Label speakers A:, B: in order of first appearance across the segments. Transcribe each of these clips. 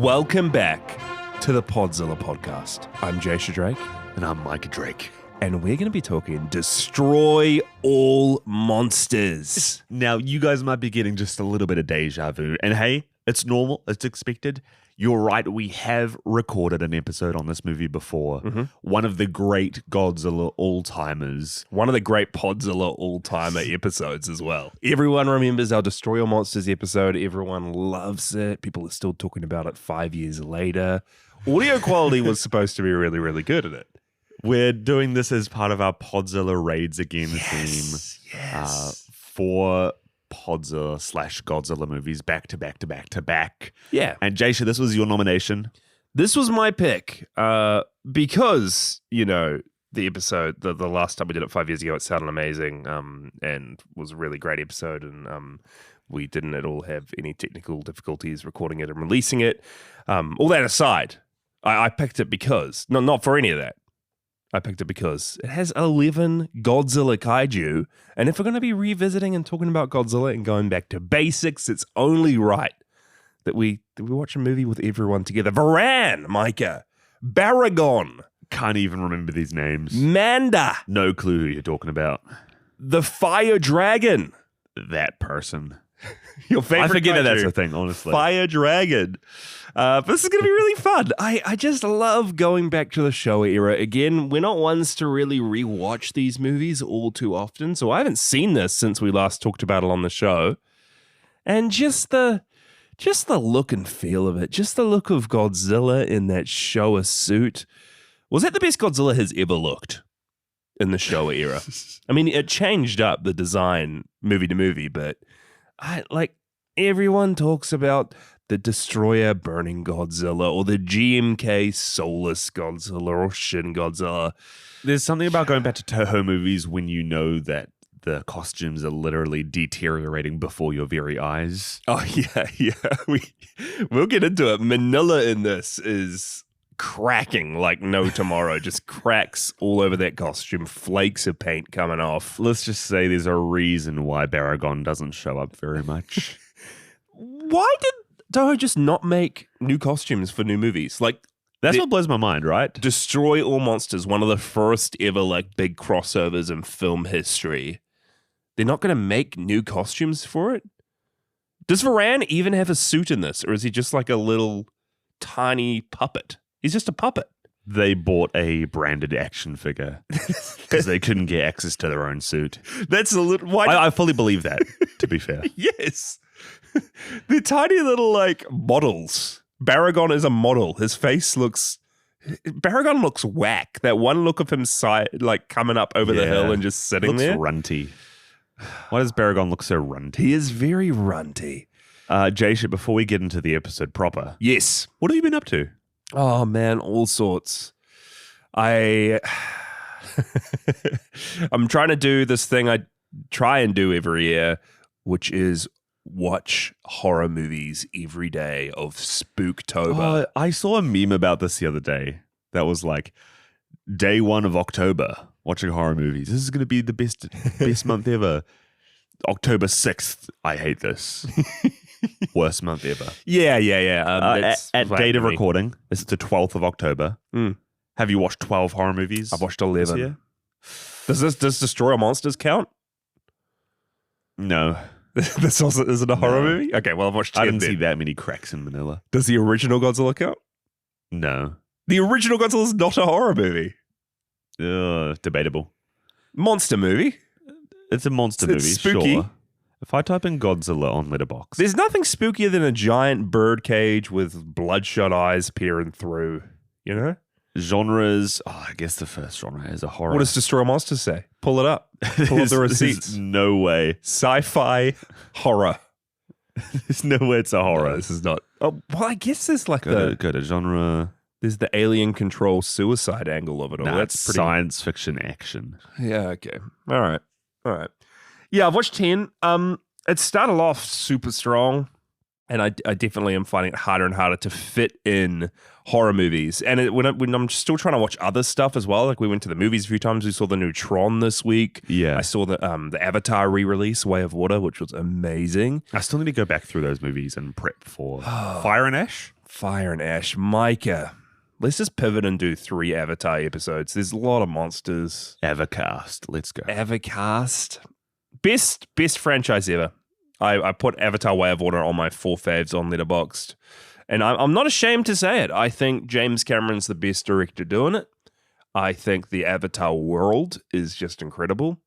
A: Welcome back to the Podzilla podcast. I'm Jasha Drake.
B: And I'm Micah Drake.
A: And we're going to be talking Destroy All Monsters.
B: Now, you guys might be getting just a little bit of deja vu. And hey, it's normal. It's expected. You're right. We have recorded an episode on this movie before. Mm-hmm. One of the great Godzilla all-timers.
A: One of the great Podzilla all-timer episodes as well. Everyone remembers our Destroy All Monsters episode. Everyone loves it. People are still talking about it 5 years later. Audio quality was supposed to be really, really good at it.
B: We're doing this as part of our Podzilla Raids Again theme.
A: Yes.
B: For Podzilla / Godzilla movies back to back to back to back.
A: Yeah.
B: And Jasha, this was your nomination.
A: This was my pick because, you know, the episode, the last time we did it 5 years ago, it sounded amazing and was a really great episode. And we didn't at all have any technical difficulties recording it and releasing it. All that aside, I picked it because, not for any of that. I picked it because it has 11 Godzilla kaiju. And if we're going to be revisiting and talking about Godzilla and going back to basics, it's only right that we watch a movie with everyone together. Varan, Micah. Baragon.
B: Can't even remember these names.
A: Manda.
B: No clue who you're talking about.
A: The Fire Dragon.
B: That person.
A: Your favorite
B: I forget
A: kaiju.
B: that that's a thing, honestly.
A: Fire Dragon. But this is going to be really fun. I just love going back to the Showa era. Again, we're not ones to really rewatch these movies all too often, so I haven't seen this since we last talked about it on the show. And just the look and feel of it, just the look of Godzilla in that Showa suit. Was that the best Godzilla has ever looked in the Showa era? I mean, it changed up the design movie to movie, but everyone talks about the Destroyer burning Godzilla or the GMK soulless Godzilla or Shin Godzilla.
B: There's something about going back to Toho movies when you know that the costumes are literally deteriorating before your very eyes.
A: Oh, yeah. We'll get into it. Minilla in this is cracking like no tomorrow. Just cracks all over that costume. Flakes of paint coming off.
B: Let's just say there's a reason why Baragon doesn't show up very much.
A: Why did Toho just not make new costumes for new movies? Like,
B: that's what blows my mind, right?
A: Destroy All Monsters, one of the first ever like big crossovers in film history. They're not going to make new costumes for it? Does Varan even have a suit in this? Or is he just like a little tiny puppet? He's just a puppet.
B: They bought a branded action figure because they couldn't get access to their own suit.
A: That's a little...
B: I fully believe that, to be fair.
A: Yes. They're tiny little, like, models. Baragon is a model. His face looks... Baragon looks whack. That one look of him coming up over the hill and just sitting
B: looks
A: there.
B: Runty. Why does Baragon look so runty?
A: He is very runty.
B: Jasha, before we get into the episode proper.
A: Yes.
B: What have you been up to?
A: Oh, man, all sorts. I'm trying to do this thing I try and do every year, which is watch horror movies every day of Spooktober.
B: I saw a meme about this the other day that was like, day 1 of October, watching horror movies. This is going to be the best month ever. October 6th, I hate this. Worst month ever.
A: Yeah.
B: At date of recording, it's the 12th of October. Have you watched 12 horror movies?
A: I've watched 11. Does Destroy All Monsters count?
B: No.
A: This also isn't a horror movie? Okay, well, I've watched 10.
B: I didn't see that many cracks in Minilla.
A: Does the original Godzilla count?
B: No.
A: The original Godzilla is not a horror movie.
B: Debatable.
A: Monster movie.
B: It's a monster movie,
A: spooky.
B: Sure. If I type in Godzilla on Letterboxd,
A: there's nothing spookier than a giant bird cage with bloodshot eyes peering through, you know?
B: Genres, I guess the first genre is a horror.
A: What does Destroy All Monsters say? Pull it up. Pull up the receipts.
B: No way.
A: Sci-fi horror.
B: There's no way it's a horror.
A: No, this is not. Oh, well, I guess there's like
B: go to genre.
A: There's the alien control suicide angle of it all. That's pretty
B: science fiction action.
A: Yeah, okay. All right. Yeah, I've watched 10. It started off super strong, and I definitely am finding it harder and harder to fit in horror movies. And when I'm still trying to watch other stuff as well, like we went to the movies a few times. We saw the new Tron this week.
B: Yeah.
A: I saw the Avatar re-release, Way of Water, which was amazing.
B: I still need to go back through those movies and prep for Fire and Ash.
A: Fire and Ash. Micah. Let's just pivot and do 3 Avatar episodes. There's a lot of monsters.
B: Evercast. Let's go.
A: Evercast. Best franchise ever. I put Avatar Way of Water on my 4 faves on Letterboxd. And I'm not ashamed to say it. I think James Cameron's the best director doing it. I think the Avatar world is just incredible.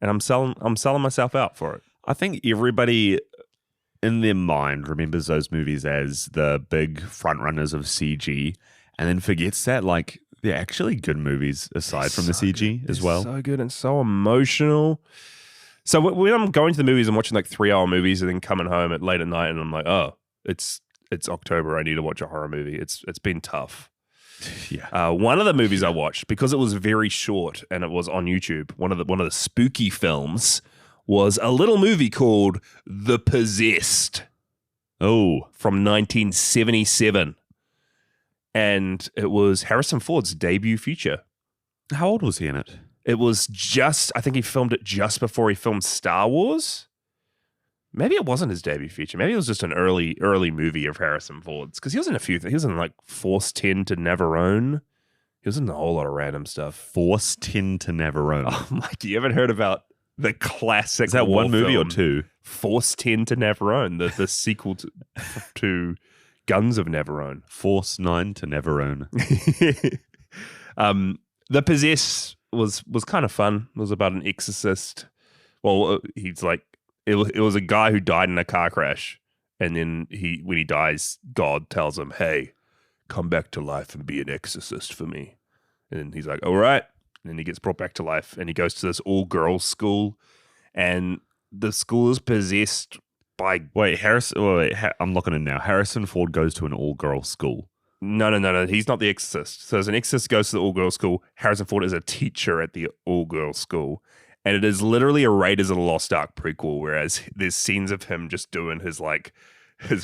A: And I'm selling myself out for it.
B: I think everybody in their mind remembers those movies as the big frontrunners of CG and then forgets that like they're actually good movies aside from the CG as well.
A: So good and so emotional. So when I'm going to the movies and watching like 3-hour movies and then coming home at late at night and I'm like, oh, it's October. I need to watch a horror movie. It's been tough.
B: Yeah.
A: One of the movies I watched, because it was very short and it was on YouTube, one of the spooky films was a little movie called The Possessed.
B: Oh.
A: From 1977. And it was Harrison Ford's debut feature.
B: How old was he in it?
A: It was I think he filmed it just before he filmed Star Wars. Maybe it wasn't his debut feature. Maybe it was just an early movie of Harrison Ford's. Because he was in a few things. He was in like Force 10 to Navarone. He was in a whole lot of random stuff.
B: Force 10 to Navarone.
A: Oh, Mike, you haven't heard about the classic
B: Is that
A: war
B: one movie
A: film,
B: or 2?
A: Force 10 to Navarone, the sequel to Guns of Navarone.
B: Force 9 to Navarone.
A: The Possess was kind of fun. It was about an exorcist. Well, he's like, it was a guy who died in a car crash. And then when he dies, God tells him, hey, come back to life and be an exorcist for me. And then he's like, all right. And then he gets brought back to life and he goes to this all-girls school. And the school is possessed by...
B: I'm looking in now. Harrison Ford goes to an all-girls school.
A: No. He's not the exorcist. So as an exorcist goes to the all-girls school, Harrison Ford is a teacher at the all-girls school. And it is literally a Raiders of the Lost Ark prequel, whereas there's scenes of him just doing his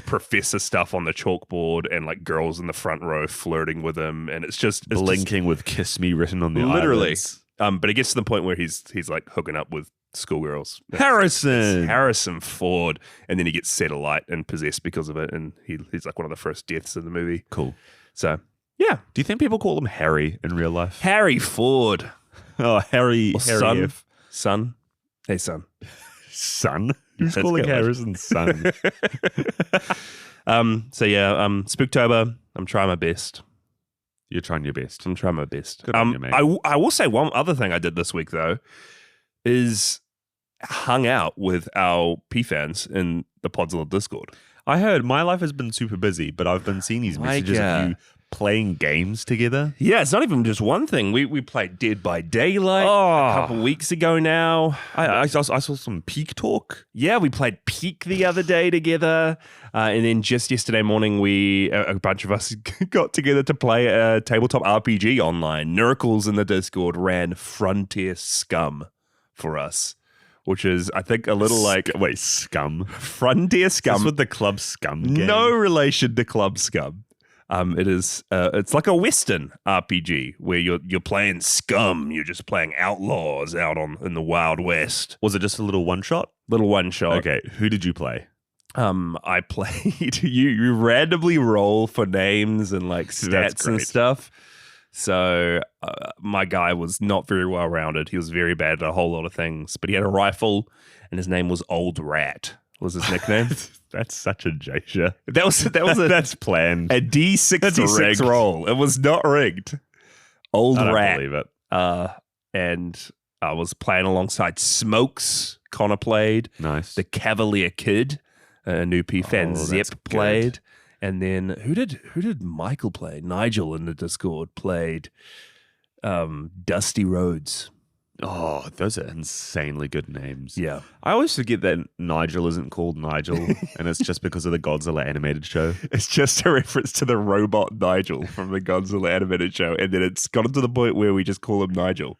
A: professor stuff on the chalkboard and like girls in the front row flirting with him. And it's
B: blinking with "Kiss Me" written on the
A: literally.
B: eyelids.
A: But it gets to the point where he's like hooking up with schoolgirls.
B: It's
A: Harrison Ford. And then he gets set alight and possessed because of it. And he's like one of the first deaths in the movie.
B: Cool.
A: So, yeah.
B: Do you think people call him Harry in real life?
A: Harry Ford.
B: Oh, Harry.
A: Or
B: Harry
A: Son. Hey, son.
B: Son? Who's calling Harrison son?
A: Spooktober. I'm trying my best.
B: You're trying your best.
A: I'm trying my best.
B: Good on you, mate.
A: I will say one other thing I did this week, though, is hung out with our P-fans in the Podzilla Discord.
B: I heard my life has been super busy, but I've been seeing these messages of you playing games together.
A: Yeah, it's not even just one thing. We played Dead by Daylight a couple weeks ago now.
B: I saw some Peak talk.
A: Yeah, we played Peak the other day together. And then just yesterday morning, a bunch of us got together to play a tabletop RPG online. Nerkles in the Discord ran Frontier Scum for us, which is, I think, a little
B: Scum?
A: Frontier Scum.
B: That's with the Club Scum game.
A: No relation to Club Scum. It's like a Western RPG where you're playing scum. You're just playing outlaws out in the Wild West.
B: Was it just a little one shot?
A: Little one shot.
B: Okay, who did you play?
A: I played. You randomly roll for names and like stats and stuff. So my guy was not very well rounded. He was very bad at a whole lot of things, but he had a rifle, and his name was Old Rat. Was his nickname?
B: That's such a Jasha.
A: That was
B: that's planned.
A: A D6 roll. It was not rigged. Old Rat.
B: I don't believe it.
A: And I was playing alongside Smokes. Connor played.
B: Nice.
A: The Cavalier Kid, a new P-fan Zep played. Good. And then who did Michael play? Nigel in the Discord played Dusty Rhodes.
B: Oh, those are insanely good names.
A: Yeah.
B: I always forget that Nigel isn't called Nigel, and it's just because of the Godzilla animated show.
A: It's just a reference to the robot Nigel from the Godzilla animated show, and then it's gotten to the point where we just call him Nigel.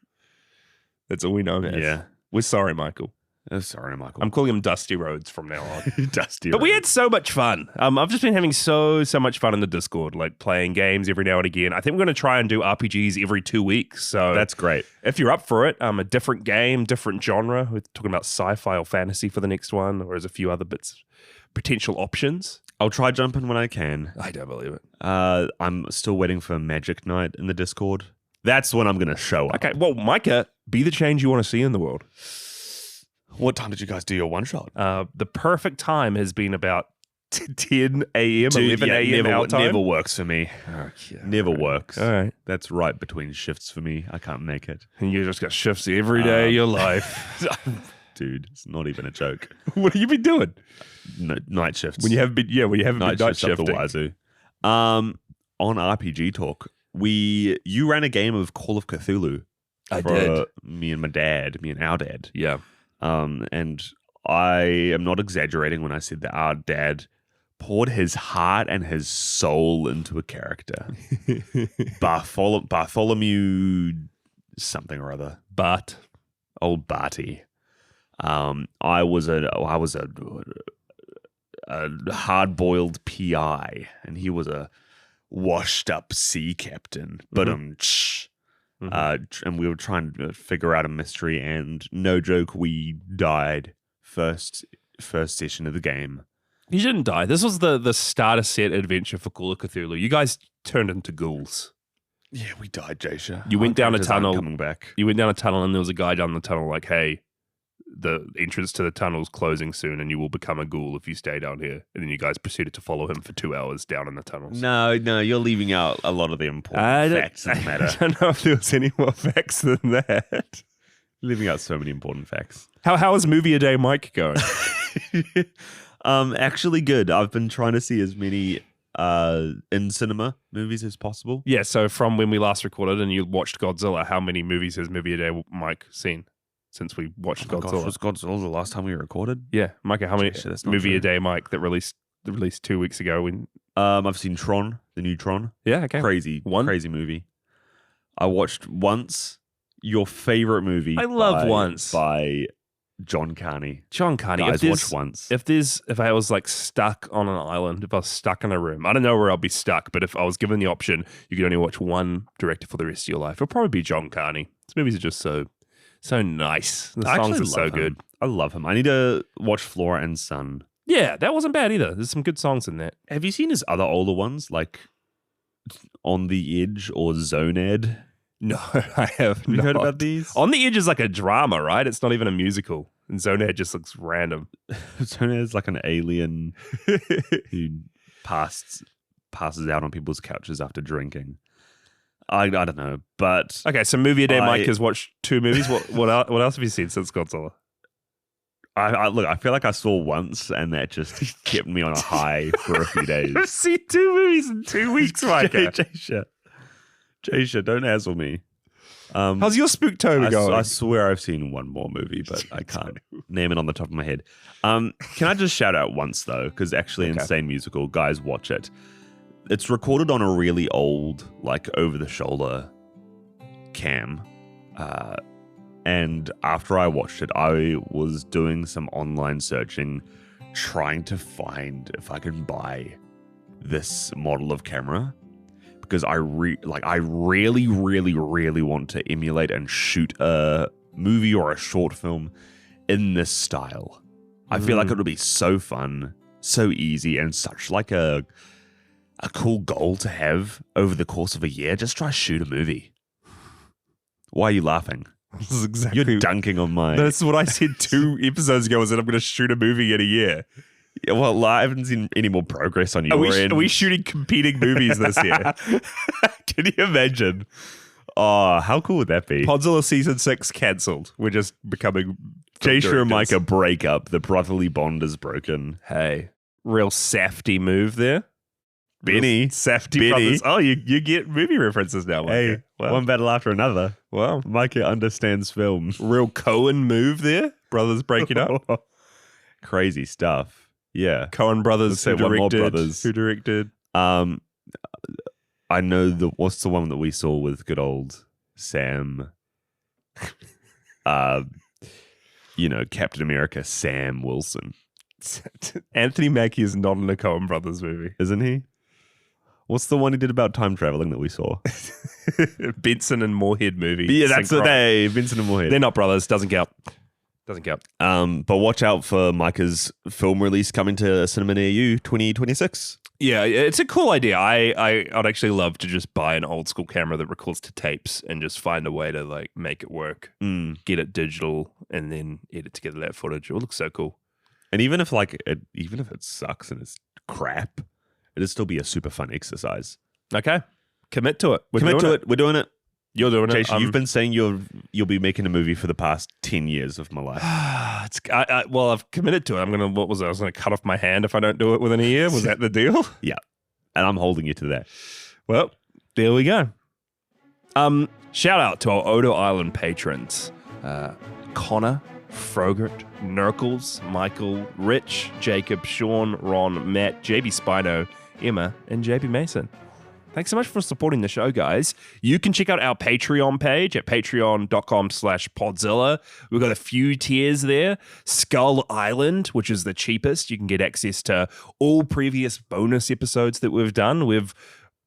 A: That's all we know him as.
B: Yeah.
A: We're sorry, Michael.
B: Sorry, Michael.
A: I'm calling him Dusty Rhodes from now on.
B: Dusty
A: But
B: Rhodes.
A: we had so much fun. I've just been having so much fun in the Discord, like playing games every now and again. I think we're going to try and do RPGs every 2 weeks. So
B: that's great.
A: If you're up for it, a different game, different genre. We're talking about sci-fi or fantasy for the next one, or there's a few other potential options.
B: I'll try jumping when I can.
A: I don't believe it.
B: I'm still waiting for Magic Night in the Discord. That's when I'm going to show up.
A: Okay, well, Micah, be the change you want to see in the world.
B: What time did you guys do your one shot?
A: The perfect time has been about 10 a.m., 11 a.m. our time.
B: Never works for me.
A: Okay.
B: Never works.
A: All right.
B: That's right between shifts for me. I can't make it.
A: And you just got shifts every day of your life.
B: Dude, it's not even a joke.
A: What have you been doing?
B: No, night shifts.
A: When you haven't been night
B: shifts up the
A: shifting.
B: wazoo. On RPG Talk, you ran a game of Call of Cthulhu.
A: I did.
B: Me and our dad.
A: Yeah.
B: And I am not exaggerating when I said that our dad poured his heart and his soul into a character. Bartholomew something or other.
A: But
B: Old Barty. I was a hard-boiled PI, and he was a washed-up sea captain. But and we were trying to figure out a mystery, and no joke, we died first session of the game.
A: you didn't die. This was the starter set adventure for Call of Cthulhu. You guys turned into ghouls.
B: Yeah, we died, Jasha.
A: You went down a
B: characters aren't
A: tunnel.
B: coming back.
A: You went down a tunnel, and there was a guy down the tunnel like, hey, the entrance to the tunnel is closing soon, and you will become a ghoul if you stay down here. And then you guys proceeded to follow him for 2 hours down in the tunnels.
B: No, you're leaving out a lot of the important facts in the matter.
A: I don't know if there was any more facts than that.
B: Leaving out so many important facts.
A: How is Movie a Day Mike going?
B: Actually good. I've been trying to see as many in cinema movies as possible.
A: Yeah, so from when we last recorded and you watched Godzilla, how many movies has Movie a Day Mike seen since we watched Godzilla?
B: Gosh, was Godzilla the last time we recorded?
A: Yeah, Micah, how many
B: That's not
A: Movie
B: true.
A: a Day Mike that released 2 weeks ago? When
B: I've seen Tron, the new Tron.
A: yeah, okay,
B: Crazy movie. I watched Once, your favorite movie.
A: I love Once
B: by John Carney.
A: John Carney.
B: Guys, watch Once.
A: If I was like stuck on an island, if I was stuck in a room, I don't know where I'll be stuck, but if I was given the option, you could only watch one director for the rest of your life, it'll probably be John Carney. His movies are just so nice. The songs are so good.
B: I love him. I need to watch Flora and Son.
A: Yeah, that wasn't bad either. There's some good songs in that.
B: Have you seen his other older ones, like On the Edge or Zoned?
A: No, I have
B: You
A: not.
B: heard about these?
A: On the Edge is like a drama, right? It's not even a musical. And Zoned just looks random.
B: Zoned is like an alien who passes out on people's couches after drinking. I don't know, but
A: Okay, so Movie a Day Mike has watched 2 movies. What else have you seen since Godzilla?
B: I feel like I saw Once, and that just kept me on a high for a few days.
A: I've seen 2 movies in 2 weeks, Micah.
B: Jasha, don't hassle me.
A: How's your Spooktober going?
B: I swear I've seen one more movie, but I can't name it on the top of my head. Can I just shout out Once, though? Because actually,
A: Okay.
B: insane musical. Guys, watch it. It's recorded on a really old, like, over-the-shoulder cam. And after I watched it, I was doing some online searching, trying to find if I can buy this model of camera. Because I really, really, really want to emulate and shoot a movie or a short film in this style. I feel like it would be so fun, so easy, and such like a cool goal to have over the course of a year. Just try shoot a movie. Why are you laughing?
A: This is exactly.
B: You're dunking on my...
A: That's what I said 2 episodes ago. Was that I'm going to shoot a movie in a year?
B: Yeah, well, I haven't seen any more progress on your end.
A: Are we shooting competing movies this year?
B: Can you imagine? Oh, how cool would that be?
A: Podzilla season 6 cancelled. We're just becoming
B: Jasha and Micah break up. The brotherly bond is broken.
A: Hey, real safety move there.
B: Benny.
A: Real safety
B: Benny.
A: brothers. Oh, you get movie references now, Micah.
B: Hey,
A: Wow.
B: one battle after another.
A: Wow.
B: Micah understands film.
A: Real Cohen move there. Brothers breaking up.
B: Crazy stuff. Yeah.
A: Cohen brothers
B: Let's say
A: who
B: one more
A: directed.
B: brothers.
A: Who directed?
B: I know what's the one that we saw with good old Sam. Captain America, Sam Wilson.
A: Anthony Mackie is not in a Cohen brothers movie.
B: Isn't he? What's the one he did about time traveling that we saw?
A: Benson and Moorhead movie.
B: Yeah, that's
A: Synchron.
B: Vincent and Moorhead.
A: They're not brothers. Doesn't count. Doesn't count.
B: But watch out for Micah's film release coming to a cinema near you 2026.
A: Yeah, it's a cool idea. I'd actually love to just buy an old school camera that records to tapes and just find a way to like make it work, get it digital, and then edit together that footage. It will look so cool.
B: And even if it sucks and it's crap, it'll still be a super fun exercise.
A: Okay, commit to it.
B: We're doing it.
A: You're doing it.
B: Jason, you've been saying you'll be making a movie for the past 10 years of my life.
A: Well, I've committed to it. I was gonna cut off my hand if I don't do it within a year. Was that the deal?
B: Yeah, and I'm holding you to that.
A: Well, there we go. Shout out to our Odo Island patrons: Connor, Frogurt, Nerkles, Michael, Rich, Jacob, Sean, Ron, Matt, JBSpino, Emma, and JB Mason. Thanks so much for supporting the show, guys. You can check out our Patreon page at patreon.com/Podzilla. We've got a few tiers there. Skull Island, which is the cheapest. You can get access to all previous bonus episodes that we've done. We've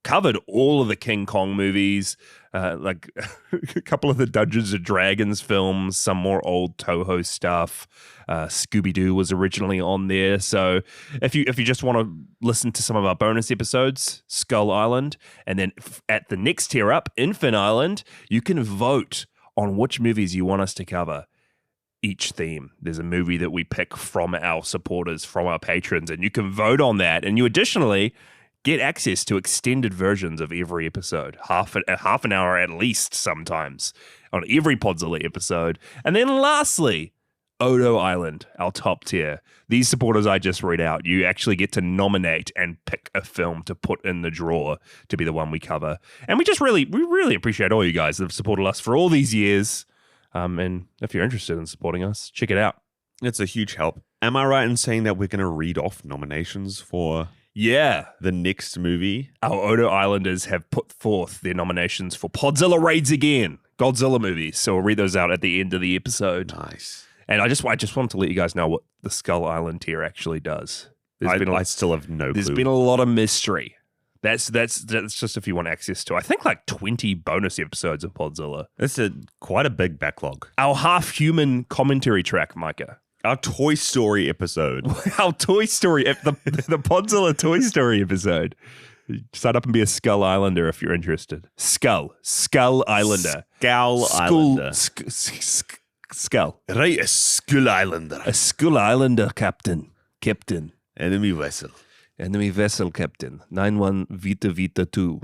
A: covered all of the King Kong movies, like a couple of the Dungeons and Dragons films, some more old Toho stuff. Scooby-Doo was originally on there. So if you just want to listen to some of our bonus episodes, Skull Island, and then at the next tier up, Infant Island, you can vote on which movies you want us to cover. Each theme. There's a movie that we pick from our supporters, from our patrons, and you can vote on that. And you additionally get access to extended versions of every episode, half an hour at least sometimes on every Podzilla episode. And then lastly, Odo Island, our top tier. These supporters I just read out, you actually get to nominate and pick a film to put in the drawer to be the one we cover. And we really appreciate all you guys that have supported us for all these years. And if you're interested in supporting us, check it out.
B: It's a huge help. Am I right in saying that we're going to read off nominations for the next movie?
A: Our Odo Islanders have put forth their nominations for Podzilla Raids Again, Godzilla movies. So we'll read those out at the end of the episode.
B: Nice.
A: And I just wanted to let you guys know what the Skull Island tier actually does.
B: I still have no clue.
A: There's been a lot of mystery. That's just if you want access to, I think, like 20 bonus episodes of Podzilla.
B: It's quite a big backlog.
A: Our half-human commentary track, Micah.
B: Our Toy Story episode.
A: Our Toy Story, the Podzilla Toy Story episode. Sign up and be a Skull Islander if you're interested. Skull Islander.
B: Islander.
A: Skull.
B: Right, a Skull Islander.
A: A Skull Islander, Captain.
B: Enemy vessel,
A: Captain. 91 Vita 2.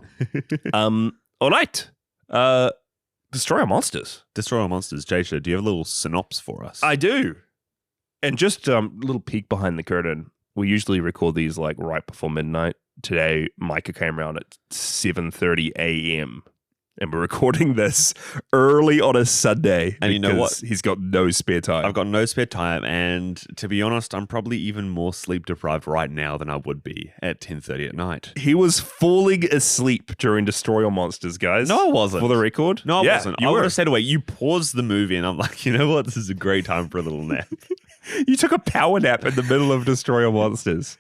A: All right. Destroy Our Monsters.
B: Jasha, do you have a little synopsis for us?
A: I do. And just a little peek behind the curtain. We usually record these like right before midnight. Today, Micah came around at 7:30 a.m. And we're recording this early on a Sunday.
B: And you know what?
A: He's got no spare time.
B: I've got no spare time. And to be honest, I'm probably even more sleep deprived right now than I would be at 10:30 at night.
A: He was falling asleep during Destroy All Monsters, guys.
B: No, I wasn't.
A: For the record?
B: No, I wasn't. I would have said away. You paused the movie and I'm like, you know what? This is a great time for a little nap.
A: You took a power nap in the middle of Destroy All Monsters.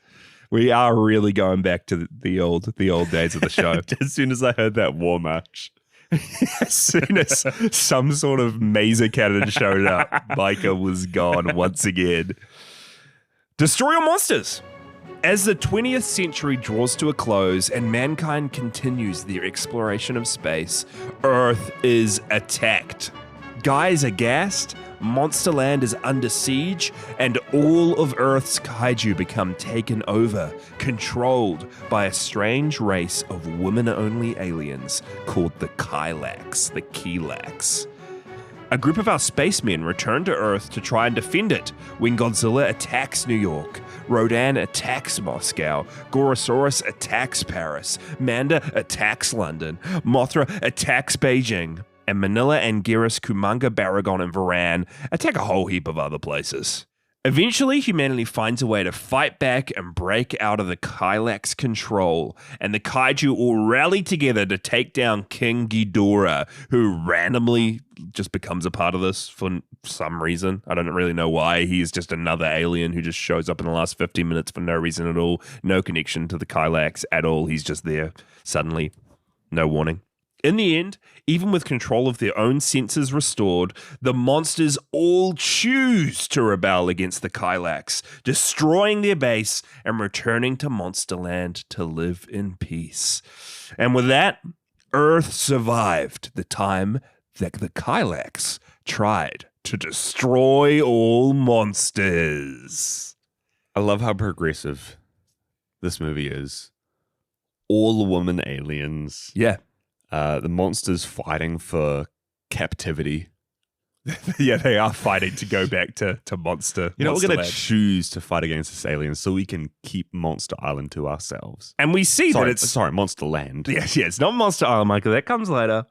A: We are really going back to the old days of the show.
B: As soon as I heard that war march.
A: As soon as some sort of maser cannon showed up, Micah was gone once again. Destroy All Monsters. As the 20th century draws to a close and mankind continues their exploration of space, Earth is attacked. Guys aghast, Monsterland is under siege, and all of Earth's kaiju become taken over, controlled by a strange race of women-only aliens called the Kilax. A group of our spacemen return to Earth to try and defend it when Godzilla attacks New York, Rodan attacks Moscow, Gorosaurs attacks Paris, Manda attacks London, Mothra attacks Beijing, and Minilla, Anguirus, Kumonga, Baragon, and Varan attack a whole heap of other places. Eventually, humanity finds a way to fight back and break out of the Kilax control, and the kaiju all rally together to take down King Ghidorah, who randomly just becomes a part of this for some reason. I don't really know why. He's just another alien who just shows up in the last 15 minutes for no reason at all. No connection to the Kilax at all. He's just there suddenly. No warning. In the end, even with control of their own senses restored, the monsters all choose to rebel against the Kylax, destroying their base and returning to Monsterland to live in peace. And with that, Earth survived the time that the Kylax tried to destroy all monsters.
B: I love how progressive this movie is. All woman aliens.
A: Yeah.
B: The monsters fighting for captivity.
A: Yeah, they are fighting to go back to Monster.
B: We're going to
A: Monsterland.
B: choose to fight against this alien so we can keep Monster Island to ourselves.
A: And we see that it's...
B: Sorry, Monster Land.
A: Yeah, it's not Monster Island, Michael. That comes later.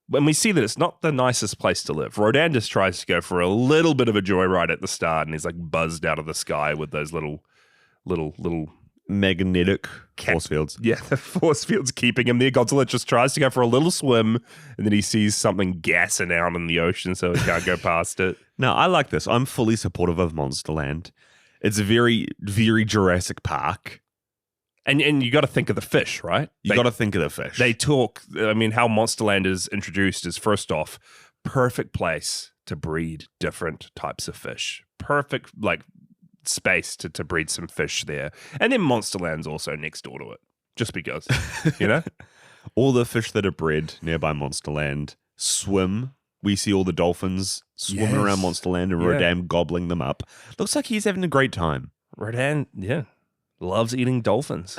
A: When we see that it's not the nicest place to live. Rodan just tries to go for a little bit of a joyride at the start, and he's like buzzed out of the sky with those little
B: magnetic force fields.
A: Yeah, the force fields keeping him there. Godzilla just tries to go for a little swim, and then he sees something gassing out in the ocean, so he can't go past it.
B: No, I like this. I'm fully supportive of Monsterland. It's very, very Jurassic Park.
A: And you got to think of the fish, right?
B: You got to think of the fish.
A: They talk. I mean, how Monsterland is introduced is, first off, perfect place to breed different types of fish. Perfect, like, space to breed some fish there. And then Monsterland's also next door to it, just because, you know?
B: All the fish that are bred nearby Monsterland swim. We see all the dolphins swimming around Monsterland and Rodan gobbling them up. Looks like he's having a great time.
A: Rodan, loves eating dolphins.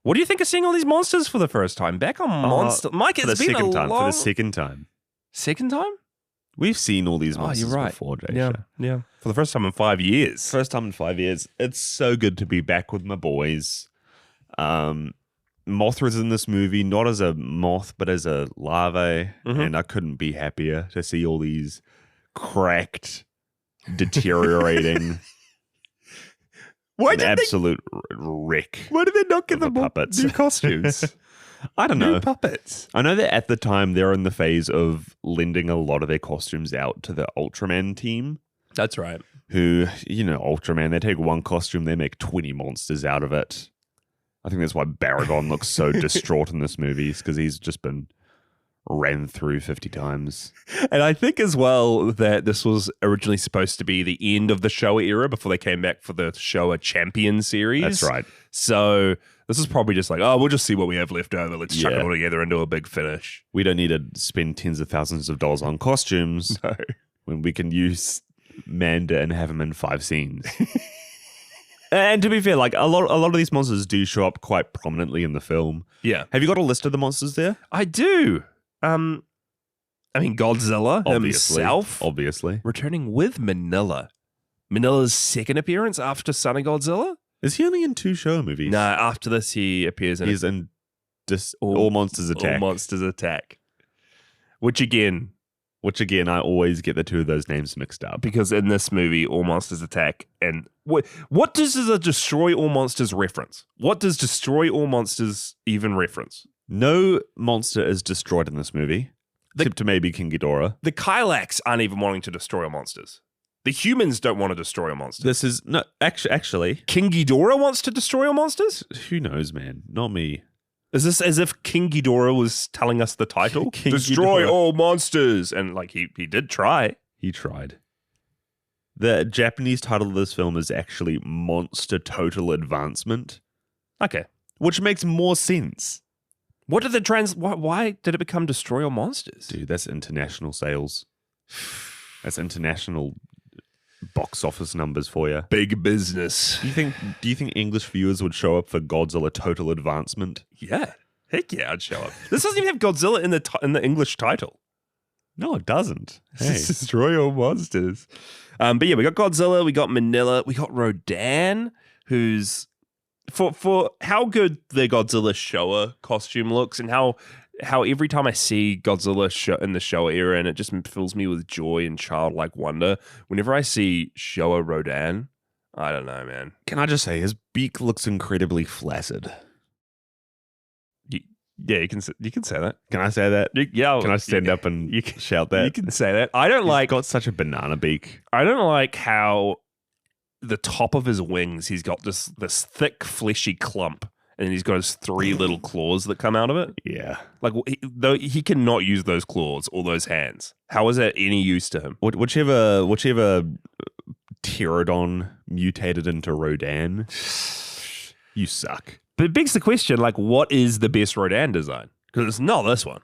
A: What do you think of seeing all these monsters for the first time? Back on Monster... Mike, it's been a long...
B: For the second time.
A: Second time?
B: We've seen all these monsters before, Jasha.
A: Yeah. For the first time in 5 years.
B: First time in 5 years. It's so good to be back with my boys. Mothra's in this movie, not as a moth, but as a larvae. And I couldn't be happier to see all these cracked, deteriorating... absolute wreck.
A: Why did they not get the
B: puppets?
A: New costumes?
B: I don't know.
A: New puppets.
B: I know that at the time they're in the phase of lending a lot of their costumes out to the Ultraman team.
A: That's right.
B: Who, Ultraman, they take one costume, they make 20 monsters out of it. I think that's why Baragon looks so distraught in this movie, because he's just been ran through 50 times.
A: And I think as well that this was originally supposed to be the end of the Showa era before they came back for the Showa Champion series.
B: That's right.
A: So this is probably just like, we'll just see what we have left over. Let's chuck it all together and do a big finish.
B: We don't need to spend tens of thousands of dollars on costumes when we can use Manda and have him in 5 scenes. And to be fair, like a lot of these monsters do show up quite prominently in the film.
A: Yeah.
B: Have you got a list of the monsters there?
A: I do. Godzilla himself.
B: Obviously.
A: Returning with Minilla. Manilla's second appearance after Son of Godzilla?
B: Is he only in 2 show movies?
A: No, after this he appears in...
B: He's in All Monsters Attack.
A: All Monsters Attack. Which again,
B: I always get the 2 of those names mixed up.
A: Because in this movie, All Monsters Attack, and what does the Destroy All Monsters reference? What does Destroy All Monsters even reference?
B: No monster is destroyed in this movie, except to maybe King Ghidorah.
A: The Kylax aren't even wanting to destroy all monsters. The humans don't want to destroy all monsters.
B: This is no actually
A: King Ghidorah wants to destroy all monsters?
B: Who knows, man? Not me.
A: Is this as if King Ghidorah was telling us the title?
B: Destroy
A: all monsters. And like he did try.
B: He tried. The Japanese title of this film is actually Monster Total Advancement.
A: Okay.
B: Which makes more sense.
A: What did why did it become Destroy All Monsters?
B: Dude, that's international sales. That's international box office numbers for you.
A: Big business.
B: Do you think English viewers would show up for Godzilla Total Advancement?
A: Yeah. Heck yeah, I'd show up. This doesn't even have Godzilla in the English title.
B: No, it doesn't. Hey.
A: Destroy All Monsters. But yeah, we got Godzilla, we got Minilla, we got Rodan, who's for how good the Godzilla Showa costume looks, and how every time I see Godzilla in the Showa era, and it just fills me with joy and childlike wonder. Whenever I see Showa Rodan, I don't know, man.
B: Can I just say his beak looks incredibly flaccid?
A: Yeah, you can say that.
B: Can I say that? Can I stand up and shout that?
A: You can say that. I don't
B: He's got such a banana beak.
A: I don't like how the top of his wings, he's got this thick, fleshy clump, and he's got his 3 little claws that come out of it.
B: Yeah.
A: Like, though he cannot use those claws or those hands. How is that any use to him?
B: Whichever Pterodon mutated into Rodan, you suck.
A: But it begs the question, like, what is the best Rodan design? Because it's not this one.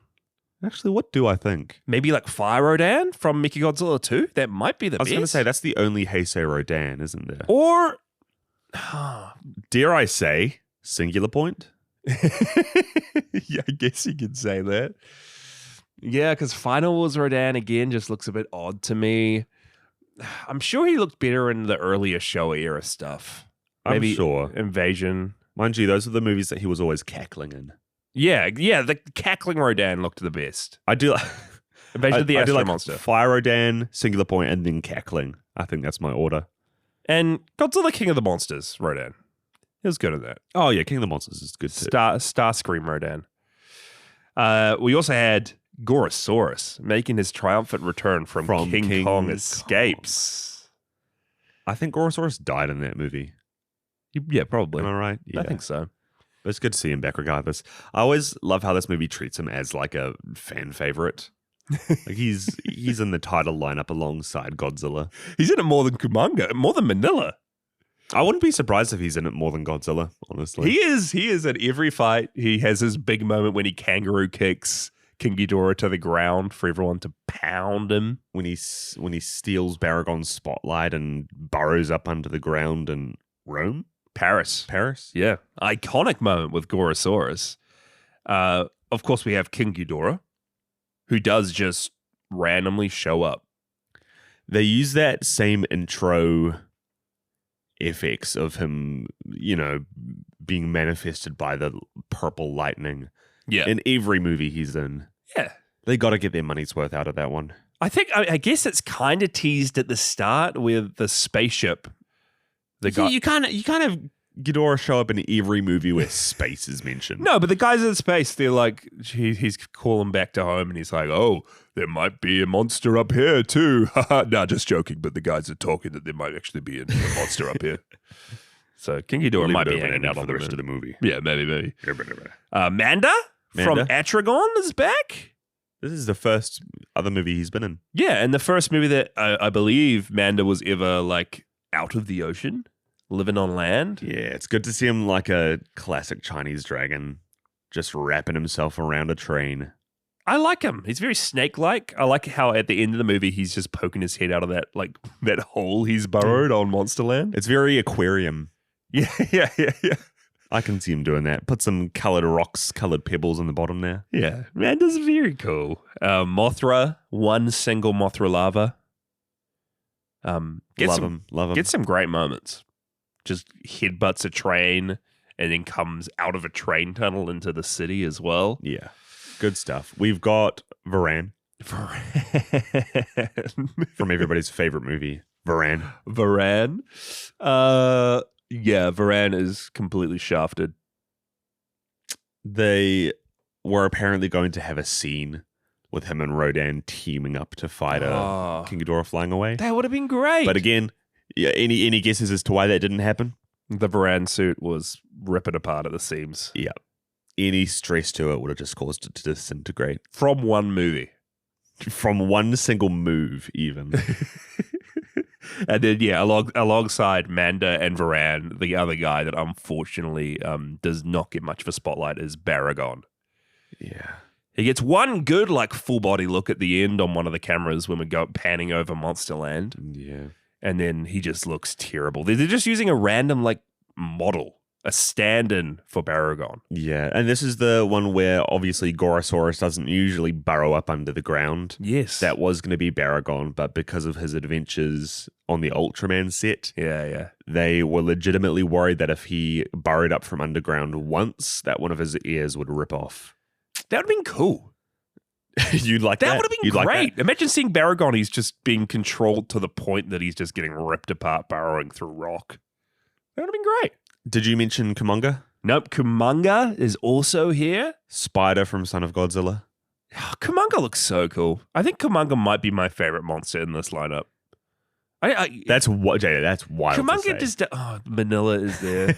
B: Actually, what do I think?
A: Maybe like Fire Rodan from Mechagodzilla 2? That might be the best.
B: I was going to say, that's the only Heisei Rodan, isn't there?
A: Or,
B: dare I say, Singular Point?
A: yeah, I guess you could say that. Yeah, because Final Wars Rodan, again, just looks a bit odd to me. I'm sure he looked better in the earlier Showa era stuff. Maybe
B: I'm sure.
A: Invasion.
B: Mind you, those are the movies that he was always cackling in.
A: Yeah, the cackling Rodan looked the best.
B: I do.
A: Invasion of the Astro Monster.
B: Fire Rodan, Singular Point, and then cackling. I think that's my order.
A: And Godzilla King of the Monsters, Rodan. He was good at that.
B: Oh yeah, King of the Monsters is good too.
A: Starscream Rodan. We also had Gorosaurus making his triumphant return from King Kong Escapes.
B: I think Gorosaurus died in that movie.
A: Yeah, probably.
B: Am I right? Yeah.
A: I think so.
B: But it's good to see him back regardless. I always love how this movie treats him as like a fan favorite. Like he's in the title lineup alongside Godzilla.
A: He's in it more than Kumonga, more than Minilla.
B: I wouldn't be surprised if he's in it more than Godzilla, honestly.
A: He is at every fight. He has his big moment when he kangaroo kicks King Ghidorah to the ground for everyone to pound him.
B: When he steals Baragon's spotlight and burrows up under the ground in Rome?
A: Paris. Yeah. Iconic moment with Gorosaurus. Of course, we have King Ghidorah, who does just randomly show up.
B: They use that same intro effects of him, being manifested by the purple lightning.
A: Yeah.
B: In every movie he's in.
A: Yeah.
B: They got to get their money's worth out of that one.
A: I guess it's kind of teased at the start with the spaceship.
B: You kind of Ghidorah show up in every movie where space is mentioned.
A: No, but the guys in space, they're like, he's calling back to home and he's like, oh, there might be a monster up here too. No, just joking, but the guys are talking that there might actually be a monster up here. So King Ghidorah might be hanging out
B: for the rest of the movie.
A: Yeah, maybe. Manda from Atragon is back.
B: This is the first other movie he's been in.
A: Yeah, and the first movie that I believe Manda was ever like out of the ocean, living on land.
B: Yeah, it's good to see him like a classic Chinese dragon, just wrapping himself around a train.
A: I like him. He's very snake-like. I like how at the end of the movie he's just poking his head out of that hole he's burrowed on Monsterland.
B: It's very aquarium.
A: Yeah.
B: I can see him doing that. Put some coloured rocks, coloured pebbles in the bottom there.
A: Yeah, Manda's very cool. Mothra, one single Mothra larva.
B: Love him.
A: Get some great moments. Just headbutts a train and then comes out of a train tunnel into the city as well.
B: Yeah, good stuff. We've got Varan. From everybody's favorite movie, Varan.
A: Yeah, Varan is completely shafted.
B: They were apparently going to have a scene with him and Rodan teaming up to fight King Ghidorah flying away.
A: That would have been great.
B: But again, yeah, any guesses as to why that didn't happen?
A: The Varan suit was ripping apart at the seams.
B: Yeah. Any stress to it would have just caused it to disintegrate.
A: From one movie.
B: From one single move, even.
A: And then, yeah, alongside Manda and Varan, the other guy that unfortunately does not get much of a spotlight is Baragon.
B: Yeah.
A: He gets one good, full body look at the end on one of the cameras when we go panning over Monsterland.
B: Yeah.
A: And then he just looks terrible. They're just using a random, model, a stand-in for Baragon.
B: Yeah, and this is the one where obviously Gorosaurus doesn't usually burrow up under the ground.
A: Yes.
B: That was going to be Baragon, but because of his adventures on the Ultraman set,
A: yeah,
B: they were legitimately worried that if he burrowed up from underground once, that one of his ears would rip off.
A: That would have been cool.
B: You'd like that?
A: That would have been great. Imagine seeing Baragon. He's just being controlled to the point that he's just getting ripped apart, burrowing through rock. That would have been great.
B: Did you mention Kumonga?
A: Nope. Kumonga is also here.
B: Spider from Son of Godzilla.
A: Oh, Kumonga looks so cool. I think Kumonga might be my favorite monster in this lineup.
B: That's wild.
A: Kumonga just... Oh, Minilla is there.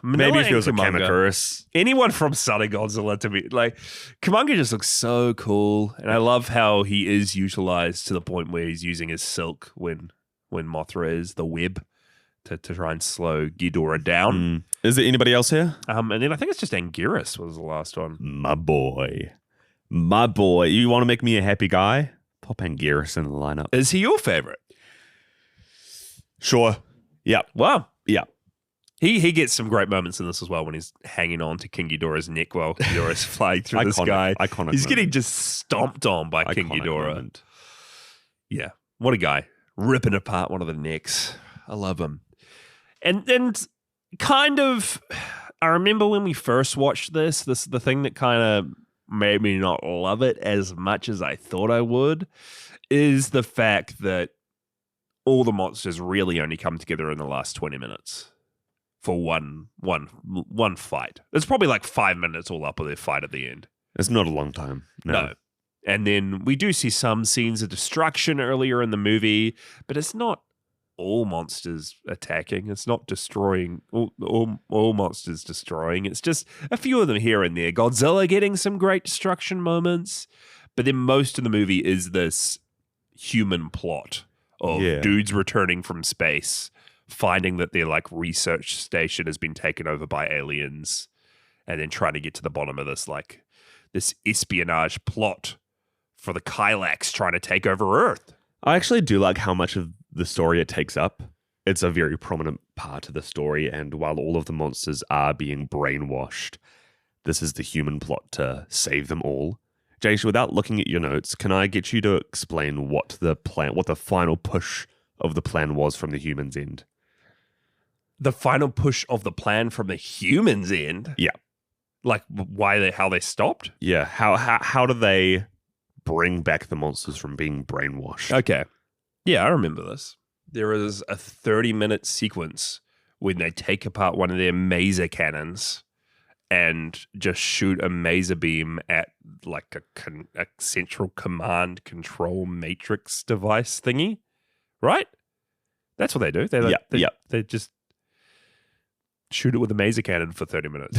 A: Manila
B: Maybe it
A: and
B: feels like
A: Kumonga.
B: Anguirus.
A: Anyone from Son of Godzilla to me, like Kumonga just looks so cool, and I love how he is utilized to the point where he's using his silk when Mothra is the web to try and slow Ghidorah down.
B: Is there anybody else here?
A: And then I think it's just Anguirus was the last one.
B: My boy. You want to make me a happy guy? Pop Anguirus in the lineup.
A: Is he your favorite?
B: Sure. Yeah.
A: Wow.
B: Yeah.
A: He gets some great moments in this as well when he's hanging on to King Ghidorah's neck while Ghidorah's flying through the sky.
B: Iconic
A: He's
B: moment.
A: getting just stomped on by King
B: Iconic
A: Ghidorah.
B: moment.
A: Yeah. What a guy. Ripping apart one of the necks. I love him. And kind of, I remember when we first watched this the thing that kind of made me not love it as much as I thought I would is the fact that all the monsters really only come together in the last 20 minutes for one fight. It's probably like 5 minutes all up of their fight at the end.
B: It's not a long time. No.
A: And then we do see some scenes of destruction earlier in the movie, but it's not all monsters attacking. It's not destroying all monsters destroying. It's just a few of them here and there. Godzilla getting some great destruction moments, but then most of the movie is this human plot of dudes returning from space, finding that their like research station has been taken over by aliens, and then trying to get to the bottom of this espionage plot for the Kylax trying to take over Earth.
B: I actually do like how much of the story it takes up. It's a very prominent part of the story, and while all of the monsters are being brainwashed, this is the human plot to save them all. Jason, without looking at your notes, can I get you to explain what the final push of the plan was from the humans' end?
A: The final push of the plan from the humans' end?
B: Yeah.
A: Like how they stopped?
B: Yeah. How do they bring back the monsters from being brainwashed?
A: Okay. Yeah, I remember this. There is a 30-minute sequence when they take apart one of their maser cannons and just shoot a maser beam at like a central command control matrix device thingy, right? That's what they do. They just shoot it with a maser cannon for 30 minutes.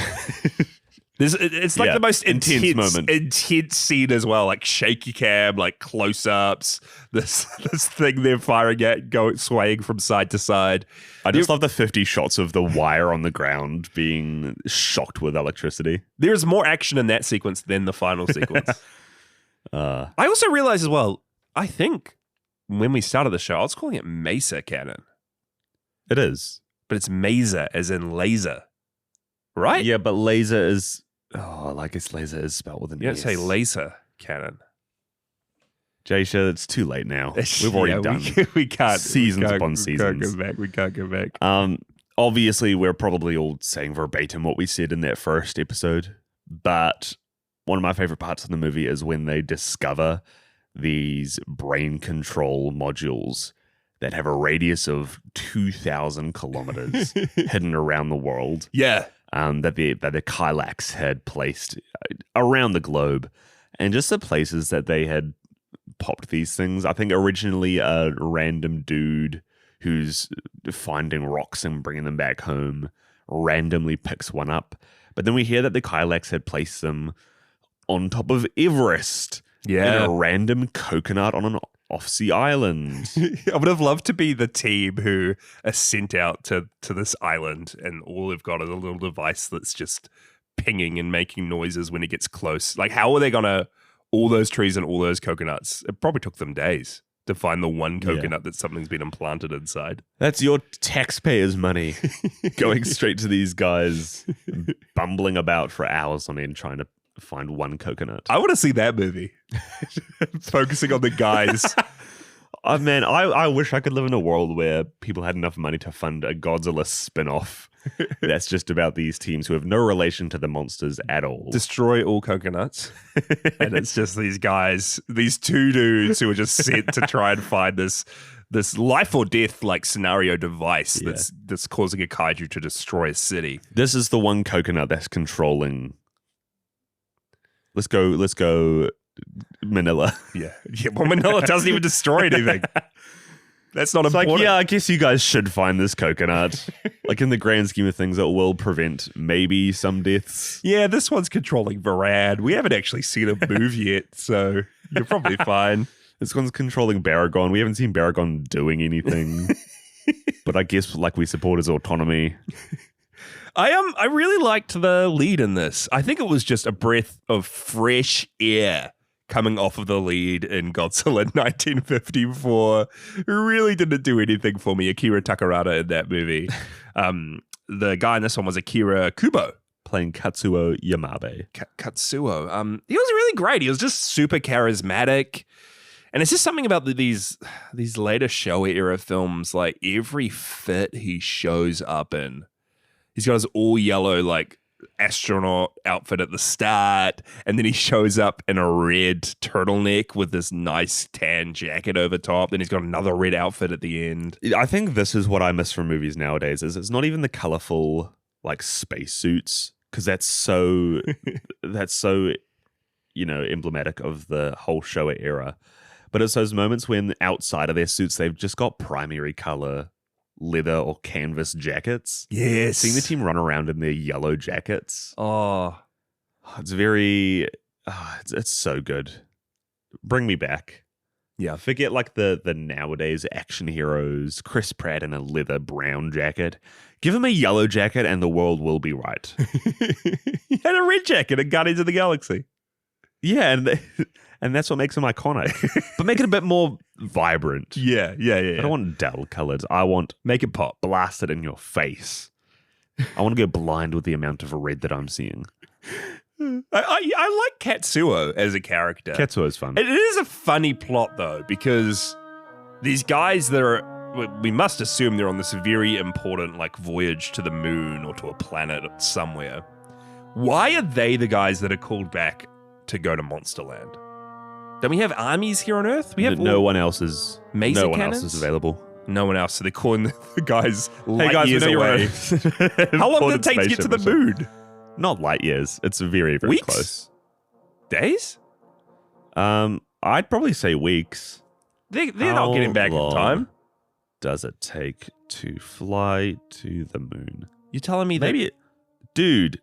A: It's like the most intense scene as well, like shaky cam, like close-ups, this thing they're firing at, swaying from side to side.
B: I just love the 50 shots of the wire on the ground being shocked with electricity.
A: There's more action in that sequence than the final sequence. I also realized as well, I think when we started the show, I was calling it Mesa Cannon.
B: It is.
A: But it's Maser as in laser. Right?
B: Yeah, but laser is... Oh, I guess laser is spelled with an S.
A: You don't say laser cannon.
B: Jaysha, it's too late now. We've already done.
A: We can't.
B: Seasons upon seasons.
A: We can't go back.
B: Obviously, we're probably all saying verbatim what we said in that first episode. But one of my favorite parts of the movie is when they discover these brain control modules that have a radius of 2,000 kilometers hidden around the world.
A: Yeah.
B: That the Kylax had placed around the globe. And just the places that they had popped these things. I think originally a random dude who's finding rocks and bringing them back home randomly picks one up. But then we hear that the Kylax had placed them on top of Everest.
A: Yeah.
B: In a random coconut on an off-sea island.
A: I would have loved to be the team who are sent out to this island and all they've got is a little device that's just pinging and making noises when it gets close. Like, how are they going to, all those trees and all those coconuts, it probably took them days to find the one coconut that something's been implanted inside.
B: That's your taxpayers' money going straight to these guys bumbling about for hours on end trying to find one coconut.
A: I want to see that movie. Focusing on the guys.
B: Oh, man, I wish I could live in a world where people had enough money to fund a Godzilla spin-off that's just about these teams who have no relation to the monsters at all.
A: Destroy all coconuts. And it's just these guys, these two dudes who are just sent to try and find this life or death like scenario device that's causing a kaiju to destroy a city.
B: This is the one coconut that's controlling. Let's go Minilla.
A: Yeah. Well, Minilla doesn't even destroy anything. That's not
B: It's
A: important.
B: like, yeah, I guess you guys should find this coconut. Like in the grand scheme of things, it will prevent maybe some deaths.
A: Yeah, this one's controlling Varan. We haven't actually seen a move yet, so you're probably fine.
B: This one's controlling Baragon. We haven't seen Baragon doing anything. But I guess like we support his autonomy.
A: I really liked the lead in this. I think it was just a breath of fresh air coming off of the lead in Godzilla 1954. Really didn't do anything for me. Akira Takarada in that movie. The guy in this one was Akira Kubo.
B: Playing Katsuo Yamabe.
A: Katsuo. He was really great. He was just super charismatic. And it's just something about these later Showa era films, like every fit he shows up in. He's got his all yellow like astronaut outfit at the start, and then he shows up in a red turtleneck with this nice tan jacket over top. Then he's got another red outfit at the end.
B: I think this is what I miss from movies nowadays. Is it's not even the colorful like spacesuits, because that's so emblematic of the whole Showa era. But it's those moments when outside of their suits, they've just got primary color leather or canvas jackets.
A: Yes.
B: Seeing the team run around in their yellow jackets.
A: Oh,
B: It's very, it's so good. Bring me back.
A: yeah.
B: Forget like the nowadays action heroes, Chris Pratt in a leather brown jacket. Give him a yellow jacket and the world will be right.
A: He had a red jacket in Guardians of the Galaxy.
B: Yeah, and that's what makes him iconic. But make it a bit more vibrant.
A: Yeah.
B: I don't want dull colours. I want
A: Make it pop.
B: blast it in your face. I want to go blind with the amount of red that I'm seeing.
A: I like Katsuo as a character.
B: Katsuo's fun.
A: It is a funny plot, though, because these guys that are, we must assume they're on this very important like voyage to the moon or to a planet somewhere. Why are they the guys that are called back to go to Monsterland? Don't we have armies here on Earth? We have
B: no one else is
A: Mesa
B: no one
A: cannons?
B: else is available.
A: No one else. So they're calling the guys light
B: Hey guys,
A: years
B: we know
A: away. How long did it take to get to the moon?
B: Not light years. It's very, very
A: Weeks?
B: close.
A: Days?
B: I'd probably say weeks.
A: They're not getting back in
B: long
A: time.
B: Does it take to fly to the moon?
A: You're telling me
B: Maybe, dude,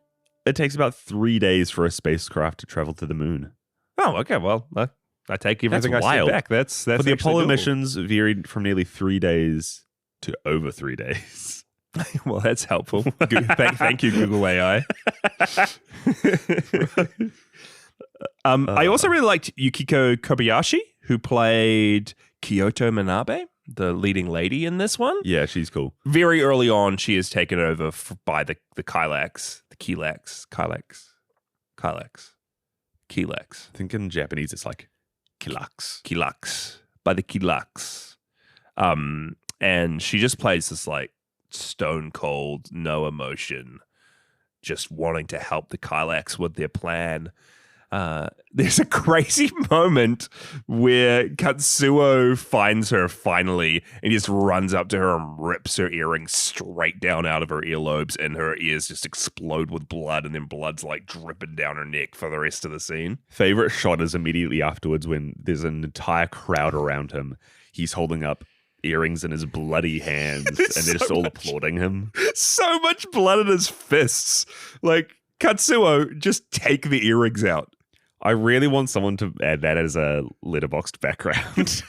B: it takes about 3 days for a spacecraft to travel to the moon.
A: Oh, okay. Well, I take everything
B: That's
A: I said
B: wild.
A: back. That's
B: But the
A: actually
B: Apollo
A: doable.
B: missions varied from nearly 3 days to over 3 days.
A: Well, that's helpful. Thank you, Google AI. I also really liked Yukiko Kobayashi, who played Kyoto Minabe, the leading lady in this one.
B: Yeah, she's cool.
A: Very early on, she is taken over by the Kylax, the Kylax.
B: I think in Japanese it's like Kilaks.
A: By the Kylax. And she just plays this like stone cold, no emotion, just wanting to help the Kylax with their plan. There's a crazy moment where Katsuo finds her finally and he just runs up to her and rips her earrings straight down out of her earlobes, and her ears just explode with blood, and then blood's like dripping down her neck for the rest of the scene.
B: Favorite shot is immediately afterwards when there's an entire crowd around him. He's holding up earrings in his bloody hands and they're just all applauding him.
A: So much blood in his fists. Like, Katsuo, just take the earrings out.
B: I really want someone to add that as a letterboxed background.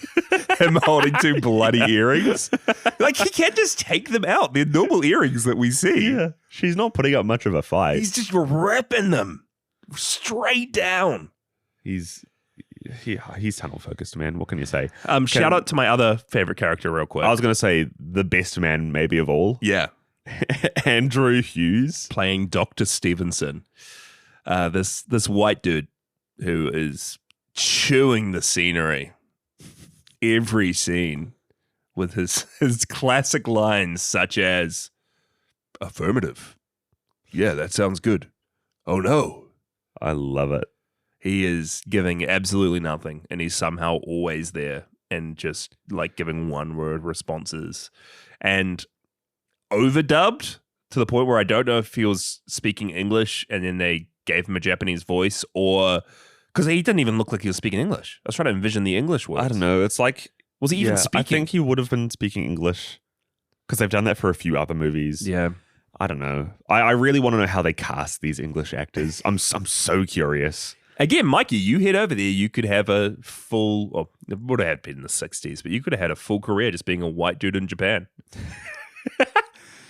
A: Him holding two bloody earrings. Like, he can't just take them out. They're normal earrings that we see.
B: Yeah. She's not putting up much of a fight.
A: He's just ripping them straight down.
B: He's tunnel focused, man. What can you say?
A: Shout out to my other favorite character real quick.
B: I was going to say the best man maybe of all.
A: Yeah.
B: Andrew Hughes.
A: Playing Dr. Stevenson. This white dude who is chewing the scenery. Every scene with his classic lines such as, affirmative. Yeah, that sounds good. Oh no.
B: I love it.
A: He is giving absolutely nothing, and he's somehow always there and just like giving one-word responses. And overdubbed to the point where I don't know if he was speaking English and then they gave him a Japanese voice, or because he didn't even look like he was speaking English. I was trying to envision the English words.
B: I don't know. It's like
A: Was he even
B: I
A: speaking?
B: think he would have been speaking English because they've done that for a few other movies.
A: Yeah.
B: I don't know. I really want to know how they cast these English actors. I'm so curious.
A: Again, Mikey, you head over there, you could have a full, or it would have had been in the 60s, but you could have had a full career just being a white dude in Japan.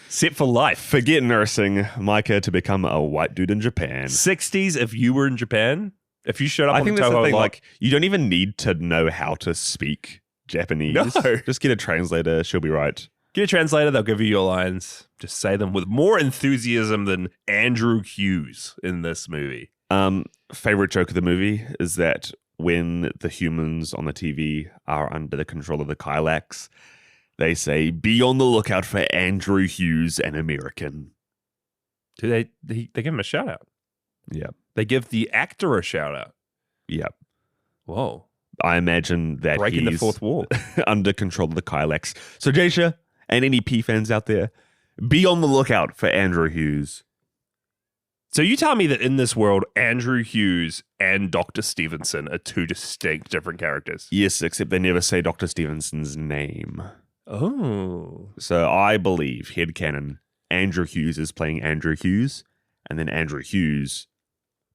A: Set for life.
B: Forget nursing, Micah, to become a white dude in Japan.
A: 60s, if you were in Japan, if you showed up
B: I
A: on
B: think
A: the
B: that's the
A: Toho
B: thing.
A: lot,
B: Like, you don't even need to know how to speak Japanese.
A: No.
B: Just get a translator. She'll be right.
A: get a translator, they'll give you your lines. Just say them with more enthusiasm than Andrew Hughes in this movie.
B: Favorite joke of the movie is that when the humans on the TV are under the control of the Kylax, they say, "Be on the lookout for Andrew Hughes, an American."
A: Do they give him a shout out?
B: Yeah.
A: They give the actor a shout out.
B: Yeah.
A: Whoa.
B: I imagine that
A: Breaking the
B: he's
A: fourth wall.
B: under control of the Kylax. So, Jasha and any P fans out there, be on the lookout for Andrew Hughes.
A: So you tell me that in this world, Andrew Hughes and Dr. Stevenson are two distinct different characters.
B: Yes, except they never say Dr. Stevenson's name.
A: Oh.
B: So I believe, headcanon, Andrew Hughes is playing Andrew Hughes, and then Andrew Hughes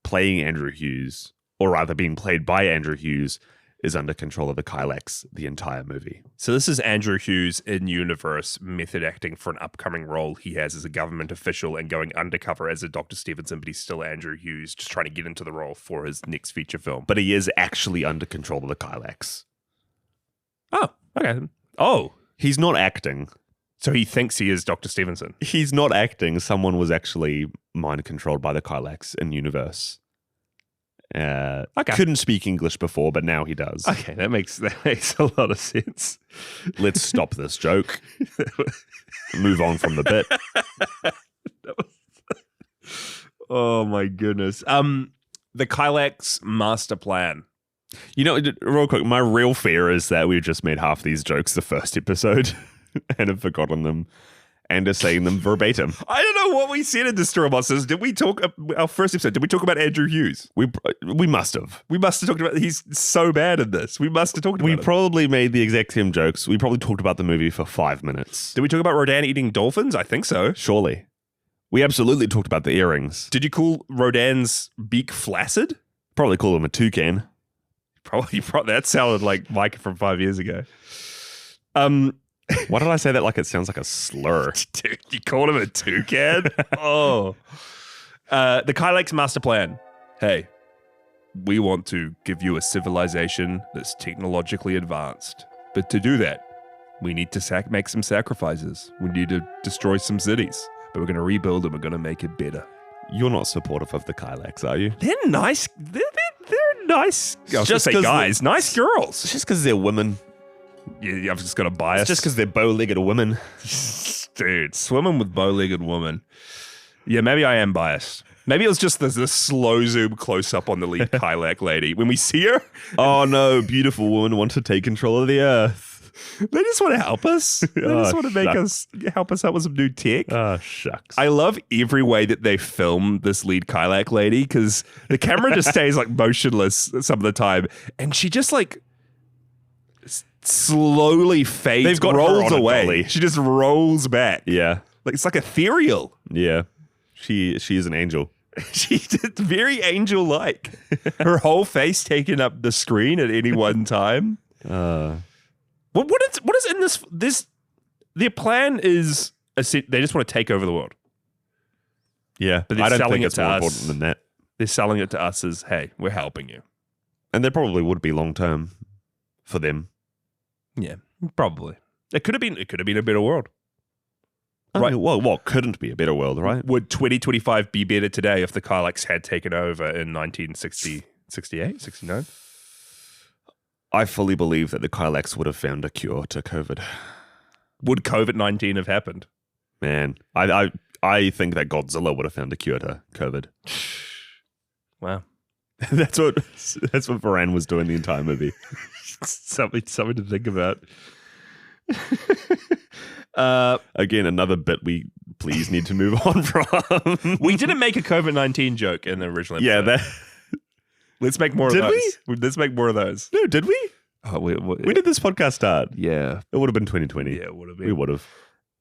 B: playing Andrew Hughes, or rather being played by Andrew Hughes, is under control of the Kylax the entire movie.
A: So this is Andrew Hughes in universe method acting for an upcoming role he has as a government official and going undercover as a Dr. Stevenson, but he's still Andrew Hughes, just trying to get into the role for his next feature film.
B: But he is actually under control of the Kylax.
A: Oh, okay. Oh,
B: He's not acting.
A: so he thinks he is Dr. Stevenson.
B: He's not acting. Someone was actually mind controlled by the Kylax in universe.
A: Okay.
B: Couldn't speak English before, but now he does.
A: Okay, that makes a lot of sense.
B: Let's stop this joke. Move on from the bit.
A: Oh my goodness. The Kylax master plan.
B: You know, real quick, my real fear is that we've just made half these jokes the first episode and have forgotten them and are saying them verbatim.
A: I don't know what we said in Destroy Monsters. Did we talk our first episode? Did we talk about Andrew Hughes?
B: We must have.
A: We must have talked about. He's so bad in this. We must have talked about.
B: We
A: him.
B: probably made the exact same jokes. We probably talked about the movie for 5 minutes.
A: Did we talk about Rodan eating dolphins? I think so.
B: Surely. We absolutely talked about the earrings.
A: Did you call Rodan's beak flaccid?
B: Probably call them a toucan.
A: Probably. That sounded like Mike from 5 years ago.
B: Why did I say that like it sounds like a slur?
A: Dude, you called him a toucan? Oh. The Kylax master plan. Hey, we want to give you a civilization that's technologically advanced. But to do that, we need to make some sacrifices. We need to destroy some cities. But we're going to rebuild them. We're going to make it better.
B: You're not supportive of the Kylax, are you?
A: They're nice. They're nice. I was going to
B: Just
A: say
B: 'cause
A: guys. Nice girls.
B: It's just because they're women.
A: Yeah, I've just got a bias.
B: It's just because they're bow-legged women.
A: Dude, swimming with bow-legged woman. Yeah, maybe I am biased. Maybe it was just the slow zoom close-up on the lead Kylax lady. When we see her,
B: Oh no, beautiful woman want to take control of the earth.
A: they just want to help us. They just want to make
B: shucks.
A: us, help us out with some new tech.
B: Oh, shucks.
A: I love every way that they film this lead Kylax lady because the camera just stays like motionless some of the time. And she just like slowly fades,
B: They've got her
A: rolls
B: on a
A: away.
B: dolly.
A: She just rolls back.
B: Yeah,
A: Like it's like ethereal.
B: yeah. She is an angel.
A: She's very angel-like. Her whole face taking up the screen at any one time. What is in this? Their plan is they just want to take over the world.
B: Yeah,
A: But they're
B: I don't
A: selling
B: think
A: it
B: it's
A: to
B: more
A: us.
B: important than that.
A: They're selling it to us as, hey, we're helping you.
B: And there probably would be long term for them.
A: Yeah, probably. It could have been a better world.
B: Right. Well, what couldn't be a better world, right?
A: Would 2025 be better today if the Kylax had taken over in 1960, 68, 69?
B: I fully believe that the Kylax would have found a cure to COVID.
A: Would COVID-19 have happened?
B: Man, I think that Godzilla would have found a cure to COVID.
A: Wow.
B: That's what Varan was doing the entire movie.
A: something to think about.
B: Again, another bit we please need to move on from.
A: We didn't make a COVID-19 joke in the original episode.
B: Yeah, that.
A: Let's make more of
B: Did
A: those. Let's make more of those.
B: No, did we?
A: Oh,
B: When did this podcast start?
A: Yeah.
B: It would have been 2020.
A: Yeah, it would have been.
B: We would have.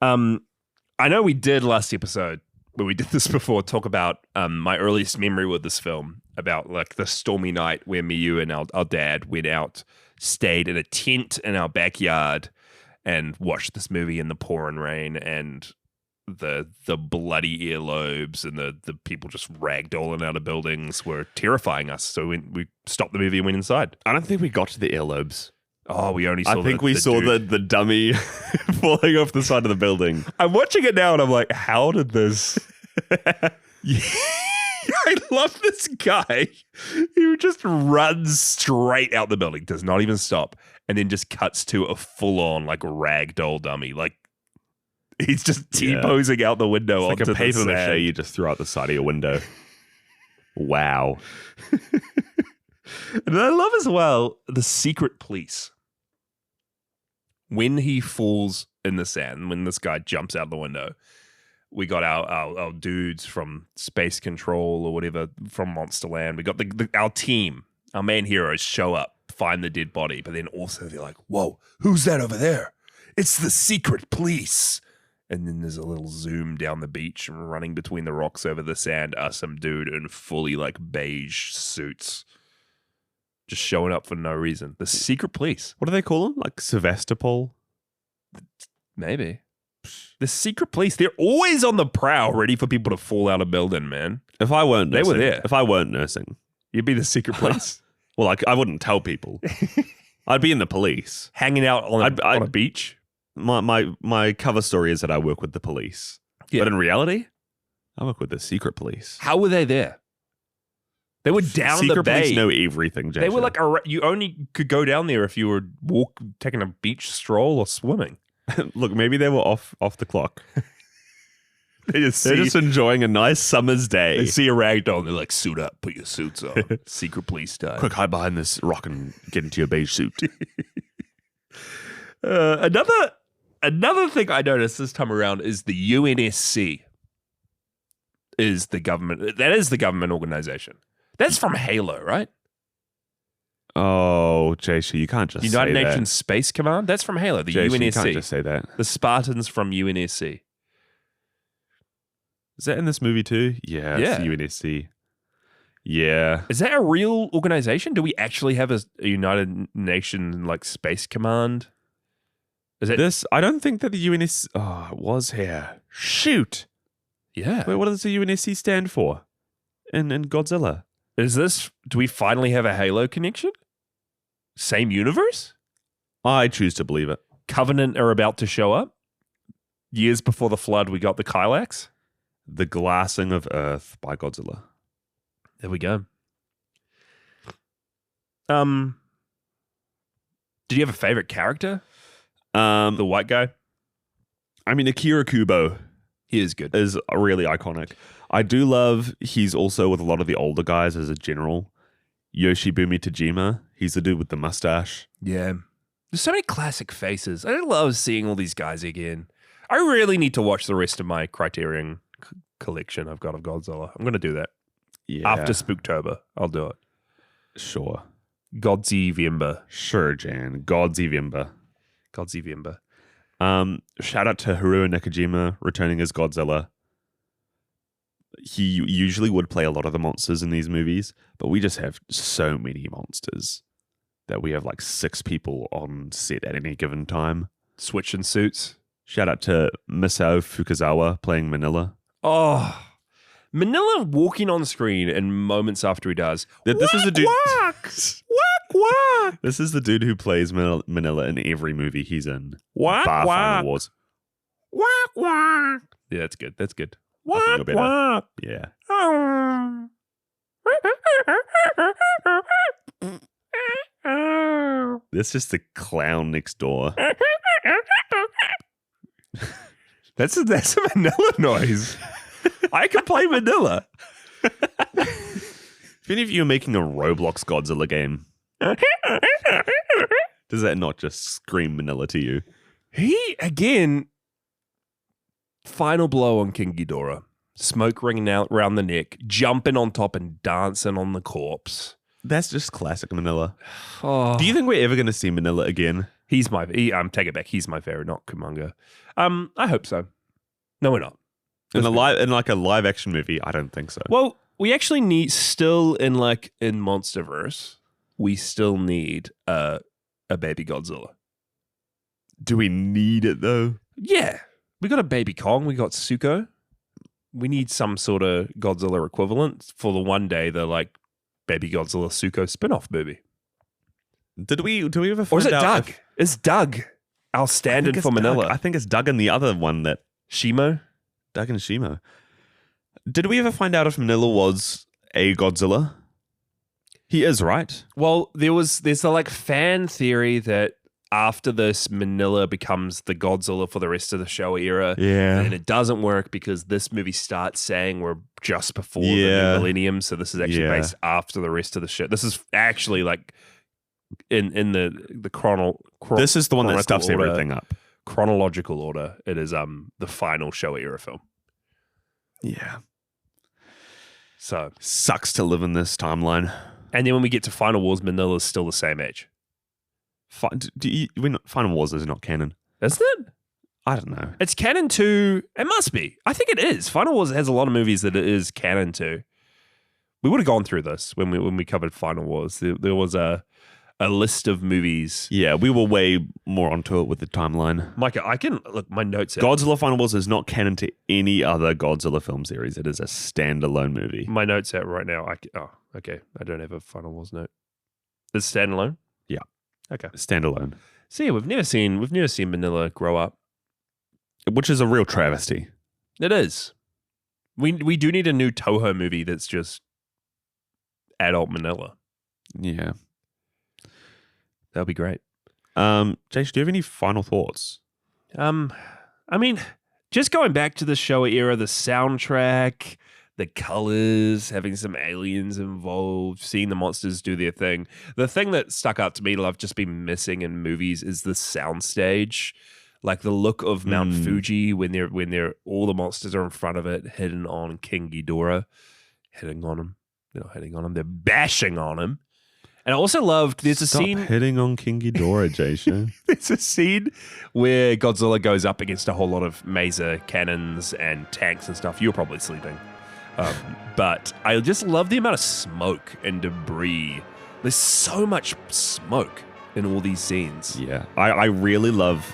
A: I know we did last episode, but we did this before, talk about my earliest memory with this film, about like the stormy night where me, you, and our dad went out, stayed in a tent in our backyard and watched this movie in the pouring rain, and the bloody earlobes and the people just ragdolling out of buildings were terrifying us. So we stopped the movie and went inside.
B: I don't think we got to the earlobes.
A: Oh, we only saw
B: I think we saw the dummy falling off the side of the building.
A: I'm watching it now and I'm like, how did this... I love this guy who just runs straight out the building, does not even stop, and then just cuts to a full-on like ragdoll dummy. Like he's just T-posing out the window.
B: It's like a paper mache you just threw out the side of your window. Wow.
A: And I love as well the secret police. When he falls in the sand, when this guy jumps out the window, we got our dudes from Space Control or whatever from Monsterland. We got our team, our main heroes show up, find the dead body, but then also they're like, whoa, who's that over there? It's the secret police. And then there's a little zoom down the beach and running between the rocks over the sand are some dude in fully like beige suits. Just showing up for no reason. The secret police.
B: What do they call them? Like Sevastopol?
A: Maybe. The secret police. They're always on the prowl, ready for people to fall out of building, man.
B: If I weren't nursing,
A: they were there.
B: If I weren't nursing,
A: you'd be the secret police.
B: Well, like I wouldn't tell people. I'd be in the police,
A: hanging out on a beach.
B: My cover story is that I work with the police, but in reality, I work with the secret police.
A: How were they there? They were down
B: secret
A: the bay.
B: Police know everything, Jason.
A: They were like, you only could go down there if you were taking a beach stroll or swimming.
B: Look, maybe they were off the clock. They're just enjoying a nice summer's day.
A: They see a ragdoll and they're like, suit up, put your suits on. Secret police style.
B: Quick, hide behind this rock and get into your beige suit.
A: Another thing I noticed this time around is the UNSC is the government. That is the government organization. That's from Halo, right?
B: Oh, JC, you can't just
A: United
B: say
A: Nations Space Command? That's from Halo, the
B: JC,
A: UNSC.
B: You can't just say that.
A: The Spartans from UNSC.
B: Is that in this movie too? Yeah, it's the UNSC. Yeah.
A: Is that a real organization? Do we actually have a United Nations like Space Command? Is it
B: this? I don't think that the UNSC... Oh, it was here. Shoot.
A: Yeah.
B: Wait, what does the UNSC stand for in Godzilla?
A: Is this... Do we finally have a Halo connection? Same universe?
B: I choose to believe it.
A: Covenant are about to show up. Years before the flood, we got the Kylax.
B: The Glassing of Earth by Godzilla.
A: There we go. Did you have a favorite character? The white guy?
B: I mean, Akira Kubo.
A: He is good.
B: Is really iconic. I do love, he's also with a lot of the older guys as a general. Yoshibumi Tajima. He's the dude with the mustache.
A: Yeah. There's so many classic faces. I love seeing all these guys again. I really need to watch the rest of my Criterion collection I've got of Godzilla. I'm going to do that.
B: Yeah.
A: After Spooktober, I'll do it.
B: Sure.
A: Godzivember.
B: Sure, Jan. Godzivember.
A: Godzivember.
B: Shout out to Haruo Nakajima returning as Godzilla. He usually would play a lot of the monsters in these movies, but we just have so many monsters that we have like 6 people on set at any given time.
A: Switching suits.
B: Shout out to Misao Fukazawa playing Minilla.
A: Oh, Minilla walking on screen and moments after he does.
B: This is the dude.
A: Whack, whack.
B: This is the dude who plays Minilla in every movie he's in.
A: Whack,
B: bar
A: whack.
B: Final Wars.
A: Whack, whack. Yeah, that's good. That's good.
B: Whack, whack. Yeah. That's just the clown next door.
A: That's a Minilla noise. I can play Minilla.
B: If any of you are making a Roblox Godzilla game, does that not just scream Minilla to you?
A: He, again, final blow on King Ghidorah. Smoke ringing out around the neck, jumping on top and dancing on the corpse.
B: That's just classic Minilla.
A: Oh,
B: Do you think we're ever going to see Minilla again?
A: he's my take it back. He's my favorite, not Kumonga. I hope so. No, we're not.
B: In a live action movie, I don't think so.
A: Well, we actually need still in Monsterverse, we still need a baby Godzilla.
B: Do we need it though?
A: Yeah, we got a baby Kong. We got Suko. We need some sort of Godzilla equivalent for the one day the baby Godzilla Suko spin-off movie.
B: Do we ever
A: Or
B: find
A: is it
B: out?
A: Doug? Is Doug our stand-in for Minilla?
B: I think it's Doug and the other one that
A: Shimo?
B: Doug and Shimo. Did we ever find out if Minilla was a Godzilla? He is, right?
A: Well, there's the fan theory that after this, Minilla becomes the Godzilla for the rest of the Showa era.
B: Yeah.
A: And it doesn't work because this movie starts saying we're just before the
B: Yeah.
A: new millennium. So this is actually
B: Yeah.
A: based after the rest of the shit. This is actually in the
B: This is the one that
A: chronological
B: stuffs
A: order.
B: everything up.
A: Chronological order. It is the final Showa era film.
B: Yeah.
A: So,
B: Sucks to live in this timeline.
A: and then when we get to Final Wars, Manila's still the same age.
B: Final Wars is not canon.
A: Isn't it?
B: I don't know.
A: It's canon to. It must be. I think it is. Final Wars has a lot of movies that it is canon to. We would have gone through this when we covered Final Wars. There was a list of movies.
B: Yeah, we were way more onto it with the timeline.
A: Micah, I can look my notes.
B: Godzilla Final Wars is not canon to any other Godzilla film series. It is a standalone movie.
A: My notes out right now. Okay. I don't have a Final Wars note. Is it standalone?
B: Yeah.
A: Okay.
B: Standalone.
A: So yeah, we've never seen Minilla grow up.
B: Which is a real travesty.
A: It is. We do need a new Toho movie that's just adult Minilla.
B: Yeah.
A: That'll be great.
B: Jason, do you have any final thoughts?
A: I mean, just going back to the Showa era, the soundtrack, the colors, having some aliens involved, seeing the monsters do their thing. The thing that stuck out to me that I've just been missing in movies is the soundstage. Like the look of Mount Fuji when they're all the monsters are in front of it, hitting on King Ghidorah, hitting on him. They're not hitting on him, they're bashing on him. And I also loved there's a scene
B: hitting on King Ghidorah, Jason.
A: there's a scene where Godzilla goes up against a whole lot of Maser cannons and tanks and stuff. You were probably sleeping. But I just love the amount of smoke and debris. There's so much smoke in all these scenes.
B: Yeah. I really love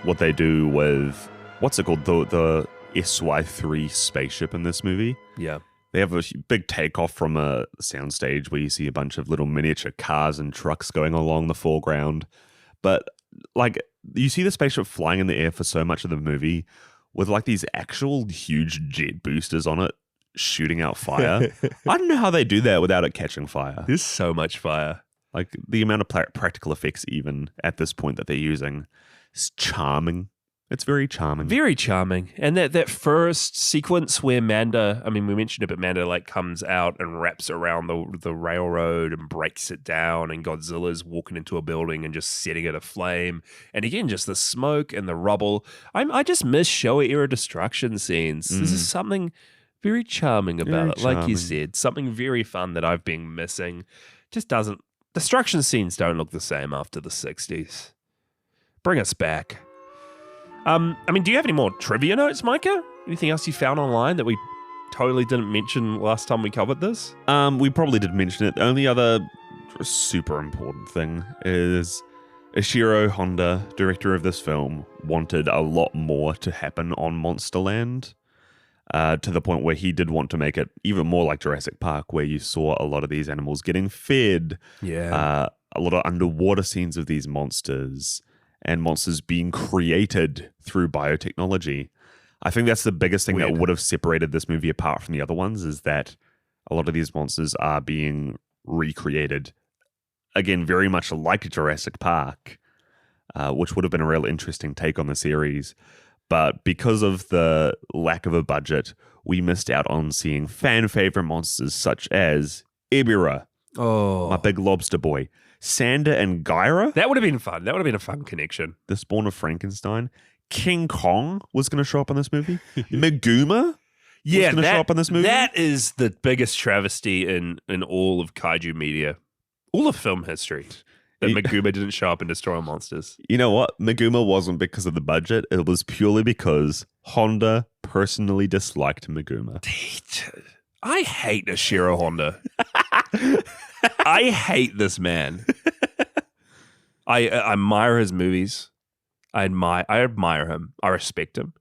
B: what they do with, what's it called? The SY-3 spaceship in this movie.
A: Yeah.
B: They have a big takeoff from a soundstage where you see a bunch of little miniature cars and trucks going along the foreground. But you see the spaceship flying in the air for so much of the movie with these actual huge jet boosters on it shooting out fire. I don't know how they do that without it catching fire.
A: There's so much fire.
B: The amount of practical effects even at this point that they're using is charming. It's very charming.
A: Very charming. And that first sequence where Manda, I mean, we mentioned it, but Manda comes out and wraps around the railroad and breaks it down, and Godzilla's walking into a building and just setting it aflame. And again, just the smoke and the rubble. I just miss Showa era destruction scenes. This is something very charming about it. Like you said, something very fun that I've been missing. Just doesn't. Destruction scenes don't look the same after the 60s. Bring us back. I mean, do you have any more trivia notes, Micah? Anything else you found online that we totally didn't mention last time we covered this?
B: We probably did mention it. The only other super important thing is Ishiro Honda, director of this film, wanted a lot more to happen on Monsterland, to the point where he did want to make it even more like Jurassic Park, where you saw a lot of these animals getting fed,
A: Yeah.
B: a lot of underwater scenes of these monsters, and monsters being created through biotechnology. I think that's the biggest thing that would have separated this movie apart from the other ones, is that a lot of these monsters are being recreated. Again, very much like Jurassic Park, which would have been a real interesting take on the series. But because of the lack of a budget, we missed out on seeing fan favorite monsters such as Ebirah, my big lobster boy, Sander and Gyra.
A: That would have been fun. That would have been a fun connection.
B: The spawn of Frankenstein. King Kong was going to show up in this movie. Meguma was going to show up in this movie.
A: That is the biggest travesty in all of kaiju media. All of film history. That Maguma didn't show up and destroy all monsters.
B: You know what? Maguma wasn't because of the budget. It was purely because Honda personally disliked Maguma.
A: I hate Ashiro Honda. I hate this man. I admire his movies. I admire him. I respect him.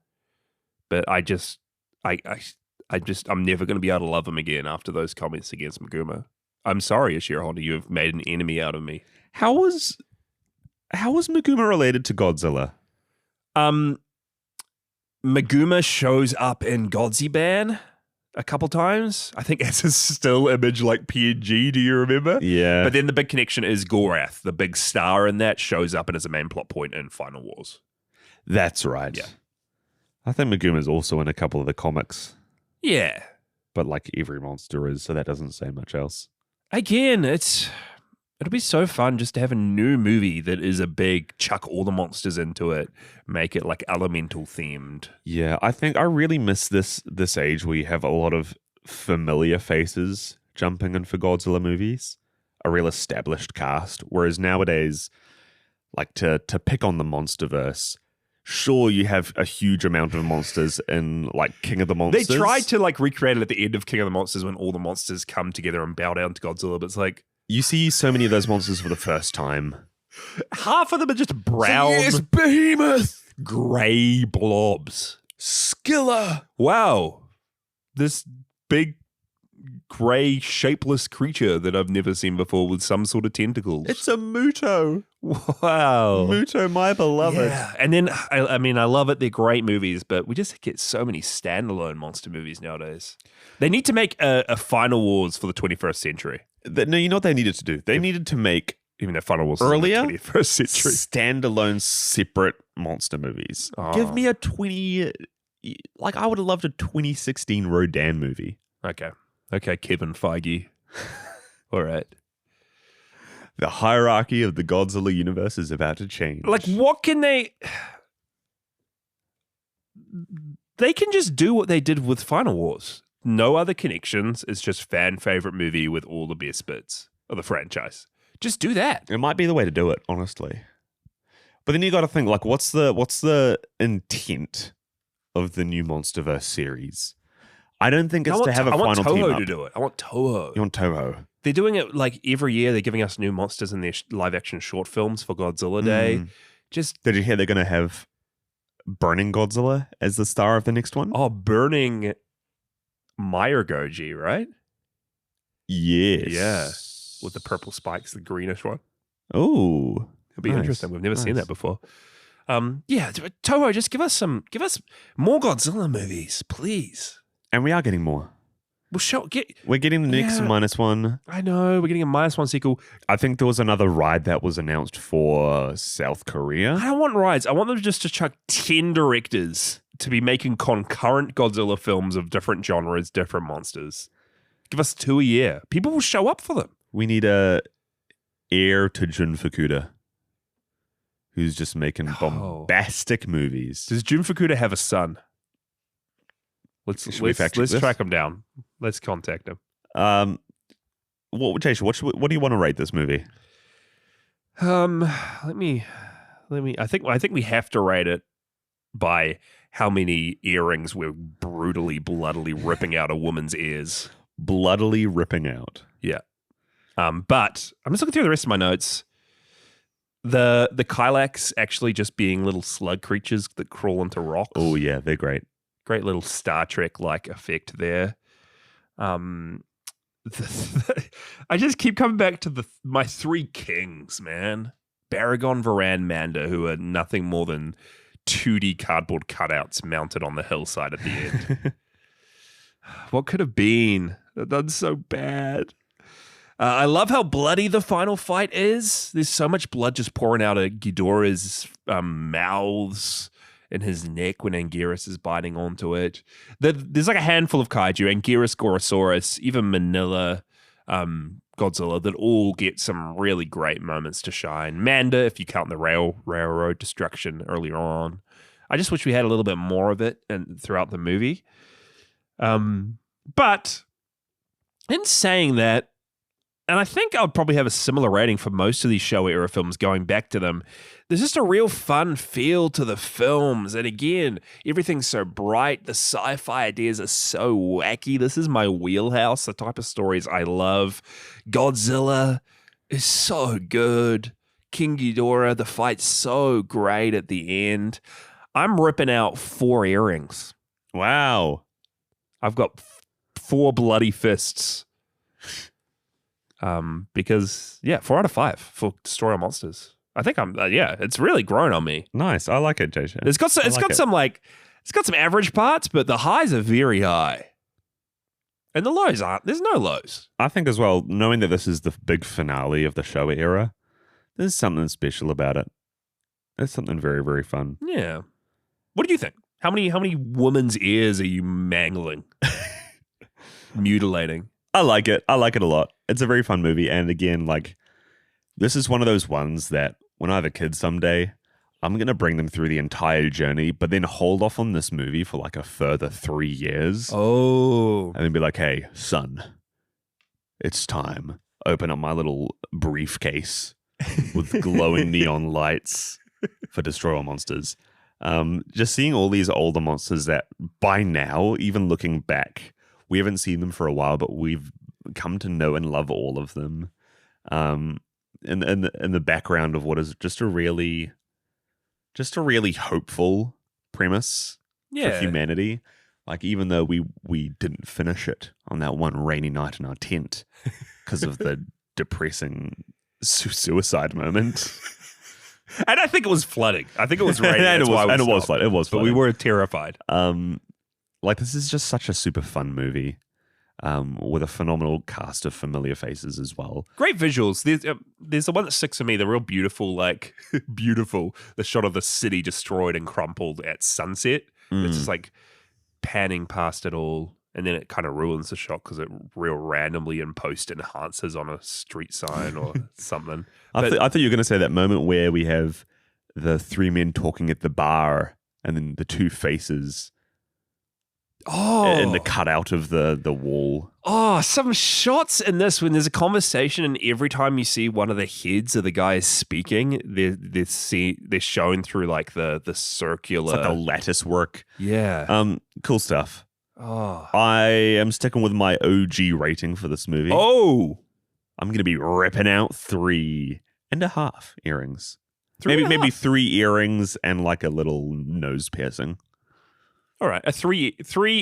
A: But I'm never going to be able to love him again after those comments against Maguma. I'm sorry, Ashiro Honda. You have made an enemy out of me.
B: How was Maguma related to Godzilla?
A: Maguma shows up in Godziban a couple times. I think it's a still image like PNG. Do you remember?
B: Yeah.
A: But then the big connection is Gorath, the big star in that, shows up and is a main plot point in Final Wars.
B: That's right.
A: Yeah.
B: I think Maguma's also in a couple of the comics.
A: Yeah.
B: But like every monster is, so that doesn't say much else.
A: Again, it'll be so fun just to have a new movie that is a big chuck all the monsters into it, make it like elemental themed.
B: Yeah, I think I really miss this age where you have a lot of familiar faces jumping in for Godzilla movies, a real established cast. Whereas nowadays, like to pick on the MonsterVerse, sure, you have a huge amount of monsters in like King of the Monsters.
A: They tried to like recreate it at the end of King of the Monsters when all the monsters come together and bow down to Godzilla, but it's like,
B: you see so many of those monsters for the first time.
A: half of them are just brown,
B: Behemoth,
A: grey blobs.
B: Skilla.
A: Wow. This big, grey, shapeless creature that I've never seen before with some sort of tentacles.
B: It's a Muto.
A: Wow.
B: Muto, my beloved.
A: Yeah. And then, I mean, I love it. They're great movies, but we just get so many standalone monster movies nowadays. They need to make a Final Wars for the 21st century.
B: No, you know what they needed to do? They needed to make
A: Even though Final Wars
B: earlier
A: is in the 21st century.
B: standalone separate monster movies.
A: Oh.
B: Give me a 20... Like, I would have loved a 2016 Rodan movie.
A: Okay, Kevin Feige. All right.
B: The hierarchy of the Godzilla universe is about to change.
A: Like, what can they... They can just do what they did with Final Wars. No other connections. It's just fan favorite movie with all the best bits of the franchise. Just do that.
B: It might be the way to do it, honestly. But then you got to think, like, what's the intent of the new MonsterVerse series? I don't think it's to have a final team up.
A: I want Toho to do it. I want Toho.
B: You want Toho?
A: They're doing it like every year. They're giving us new monsters in their live action short films for Godzilla Day. Just
B: Did you hear they're going to have Burning Godzilla as the star of the next one?
A: burning Meyer Goji, right?
B: Yes.
A: Yeah. With the purple spikes, the greenish one.
B: Oh,
A: It'll be
B: nice.
A: interesting. We've never seen that before. Yeah, Toho, just give us more Godzilla movies, please.
B: And we are getting more. We're getting the next -1.
A: I know, we're getting a -1 sequel.
B: I think there was another ride that was announced for South Korea.
A: I don't want rides. I want them just to chuck 10 directors to be making concurrent Godzilla films of different genres, different monsters. Give us 2 a year. People will show up for them.
B: We need a heir to Jun Fukuda, who's just making bombastic movies.
A: Does Jun Fukuda have a son? Let's track him down. Let's contact him.
B: Jason, what do you want to rate this movie?
A: Let me. I think we have to rate it by how many earrings we're brutally, bloodily ripping out a woman's ears.
B: Bloodily ripping out.
A: Yeah. But I'm just looking through the rest of my notes. The Kylax actually just being little slug creatures that crawl into rocks.
B: Oh yeah, they're great.
A: Great little Star Trek-like effect there. I just keep coming back to my three kings, man. Baragon, Varan, Manda, who are nothing more than 2D cardboard cutouts mounted on the hillside at the end. What could have been? That done so bad. I love how bloody the final fight is. There's so much blood just pouring out of Ghidorah's mouths and his neck when Anguirus is biting onto it. There's like a handful of kaiju, Anguirus, Gorosaurs, even Minilla, Godzilla, that all get some really great moments to shine. Manda, if you count the railroad destruction earlier on. I just wish we had a little bit more of it throughout the movie. But in saying that, And I think I'll probably have a similar rating for most of these Showa era films going back to them. There's just a real fun feel to the films. And again, everything's so bright. The sci-fi ideas are so wacky. This is my wheelhouse, the type of stories I love. Godzilla is so good. King Ghidorah, the fight's so great at the end. I'm ripping out 4 earrings.
B: Wow.
A: I've got 4 bloody fists. Because 4 out of 5 for Destroy All Monsters. I think it's really grown on me.
B: Nice. I like it, JJ.
A: It's got some average parts, but the highs are very high. And the lows aren't. There's no lows.
B: I think as well, knowing that this is the big finale of the Showa era, there's something special about it. There's something very, very fun.
A: Yeah. What do you think? How many women's ears are you mangling? Mutilating?
B: I like it. I like it a lot. It's a very fun movie. And again, like, this is one of those ones that when I have a kid someday, I'm going to bring them through the entire journey, but then hold off on this movie for like a further 3 years.
A: Oh.
B: And then be like, hey, son, it's time. Open up my little briefcase with glowing neon lights for Destroy All Monsters. Just seeing all these older monsters that by now, even looking back, we haven't seen them for a while, but we've come to know and love all of them. In the background of what is just a really hopeful premise for humanity. Like, even though we didn't finish it on that one rainy night in our tent because of the depressing suicide moment.
A: And I think it was flooding. I think it was raining.
B: and it was flooding.
A: But we were terrified.
B: Like, this is just such a super fun movie. With a phenomenal cast of familiar faces as well.
A: Great visuals. There's the one that sticks to me, the real beautiful, beautiful, the shot of the city destroyed and crumpled at sunset. It's just like panning past it all, and then it kind of ruins the shot because it real randomly in post enhances on a street sign or something.
B: I thought you were going to say that moment where we have the 3 men talking at the bar and then the 2 faces. And the cutout of the wall.
A: Oh, some shots in this when there's a conversation, and every time you see one of the heads of the guys speaking, they're shown through like the circular.
B: It's like the lattice work.
A: Yeah.
B: Cool stuff.
A: Oh.
B: I am sticking with my OG rating for this movie.
A: Oh.
B: I'm going to be ripping out 3.5 earrings. Maybe 3 earrings and like a little nose piercing.
A: All right, 3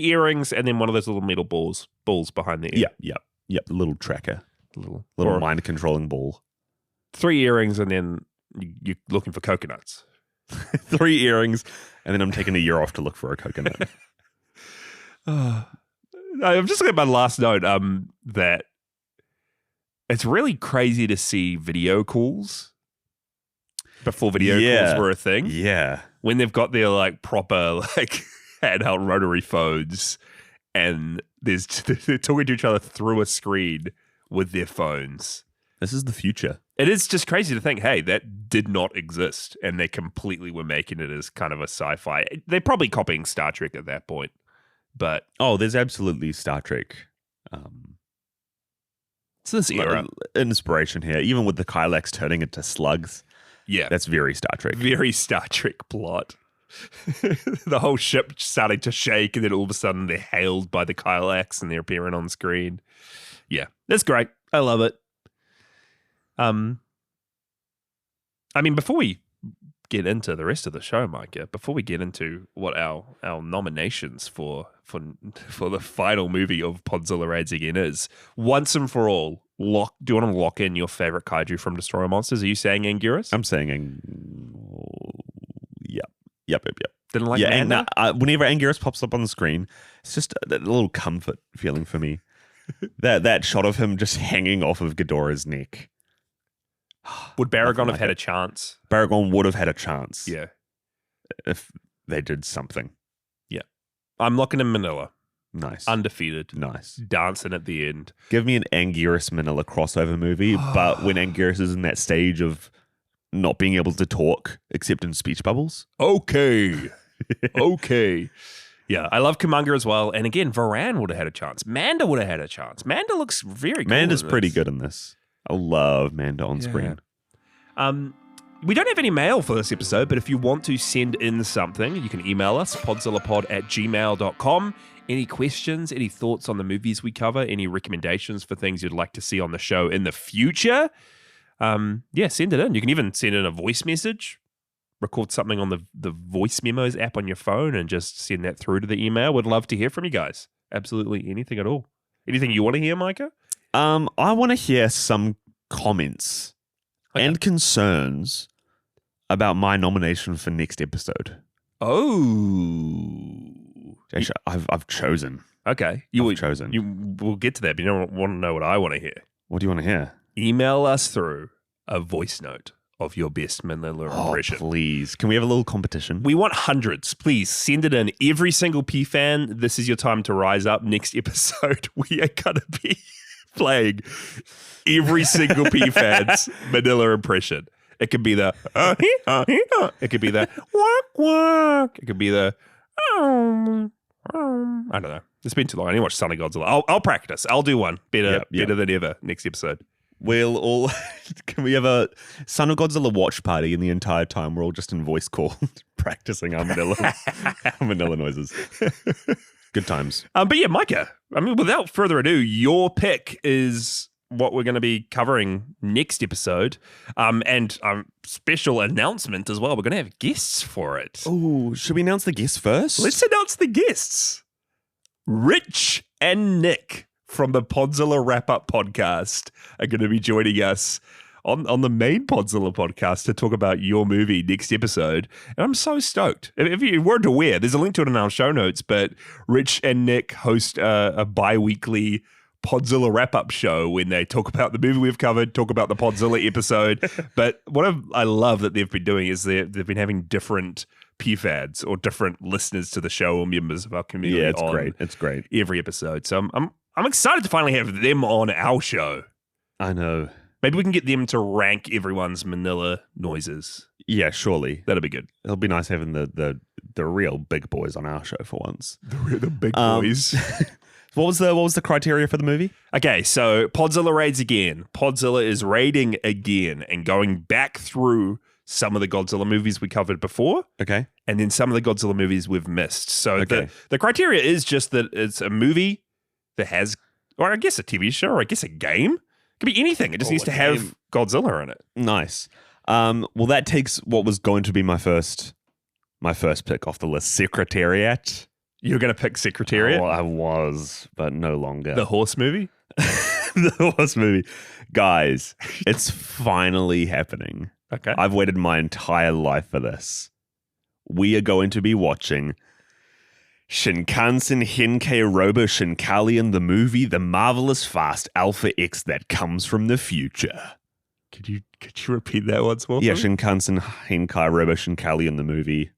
A: earrings and then one of those little metal balls behind the ear.
B: Yep. The little tracker, little mind controlling ball.
A: 3 earrings and then you're looking for coconuts.
B: 3 earrings and then I'm taking a year off to look for a coconut.
A: I'm just looking at my last note. That it's really crazy to see video calls before video calls were a thing.
B: Yeah,
A: when they've got their like proper like handheld rotary phones, and they're talking to each other through a screen with their phones.
B: This is the future.
A: It is just crazy to think, hey, that did not exist, and they completely were making it as kind of a sci-fi. They're probably copying Star Trek at that point, but
B: there's absolutely Star Trek.
A: So this era
B: inspiration here, even with the Kylax turning into slugs.
A: Yeah,
B: that's very Star Trek.
A: Very Star Trek plot. The whole ship starting to shake, and then all of a sudden they're hailed by the Kylax and they're appearing on screen. Yeah, that's great. I love it. I mean, before we get into the rest of the show, Micah, before we get into what our nominations for the final movie of Podzilla Raids Again is, once and for all, do you want to lock in your favorite kaiju from Destroy All Monsters? Are you saying Anguirus?
B: I'm saying Yep.
A: Didn't like
B: Manda? Whenever Anguirus pops up on the screen, it's just a little comfort feeling for me. that shot of him just hanging off of Ghidorah's neck.
A: Would Baragon have had a chance?
B: Baragon would have had a chance.
A: Yeah.
B: If they did something.
A: Yeah. I'm locking in Minilla.
B: Nice.
A: Undefeated.
B: Nice.
A: Dancing at the end.
B: Give me an Anguirus Minilla crossover movie, but when Anguirus is in that stage of not being able to talk except in speech bubbles.
A: Okay. Okay. Yeah, I love Kumonga as well. And again, Varan would have had a chance. Manda would have had a chance. Manda looks very cool.
B: Manda's pretty good in this. I love Manda on screen.
A: We don't have any mail for this episode, but if you want to send in something, you can email us, podzillapod@gmail.com. Any questions, any thoughts on the movies we cover, any recommendations for things you'd like to see on the show in the future, send it in. You can even send in a voice message, record something on the voice memos app on your phone and just send that through to the email. Would love to hear from you guys. Absolutely anything at all. Anything you want to hear, Micah?
B: I want to hear some comments and concerns about my nomination for next episode.
A: Oh.
B: Actually, I've chosen.
A: Okay.
B: I've chosen.
A: We'll get to that, but you don't want to know what I want to hear.
B: What do you want to hear?
A: Email us through a voice note of your best Minilla impression.
B: Please. Can we have a little competition?
A: We want hundreds. Please send it in. Every single P-fan, this is your time to rise up. Next episode, we are going to be playing every single P-fan's Minilla impression. It could be the it could be the walk walk. It could be the I don't know. It's been too long. I need to watch Son of Godzilla. I'll practice. I'll do one better than ever next episode.
B: We'll all can we have a Son of Godzilla watch party, and the entire time we're all just in voice call practicing our Minilla noises. Good times.
A: But yeah, Micah, I mean, without further ado, your pick is what we're going to be covering next episode. And special announcement as well. We're going to have guests for it.
B: Oh, should we announce the guests first?
A: Let's announce the guests. Rich and Nick from the Podzilla Wrap-Up podcast are going to be joining us on the main Podzilla podcast to talk about your movie next episode. And I'm so stoked. If you weren't aware, there's a link to it in our show notes, but Rich and Nick host a bi-weekly Podzilla wrap-up show when they talk about the movie we've covered, talk about the Podzilla episode. But what I love that they've been doing is they've been having different PFADs or different listeners to the show or members of our community.
B: Yeah, it's great. It's great.
A: Every episode. So I'm excited to finally have them on our show.
B: I know.
A: Maybe we can get them to rank everyone's Minilla noises.
B: Yeah, surely.
A: That'll be good.
B: It'll be nice having the real big boys on our show for once.
A: The big boys.
B: What was the criteria for the movie?
A: Okay, so Podzilla raids again. Podzilla is raiding again and going back through some of the Godzilla movies we covered before.
B: Okay.
A: And then some of the Godzilla movies we've missed. So
B: okay.
A: the criteria is just that it's a movie that has, or I guess a TV show, or I guess a game. It could be anything. It just needs to have Godzilla in it.
B: Nice. Well, that takes what was going to be my first pick off the list, Secretariat.
A: You're going to pick Secretariat?
B: Oh, I was, but no longer.
A: The horse movie?
B: The horse movie. Guys, it's finally happening.
A: Okay.
B: I've waited my entire life for this. We are going to be watching Shinkansen Henkei Robo Shinkalian, the movie The Marvelous Fast Alpha X that comes from the future.
A: Could you repeat that once more?
B: Yeah, Shinkansen Henkei Robo Shinkalian, the movie,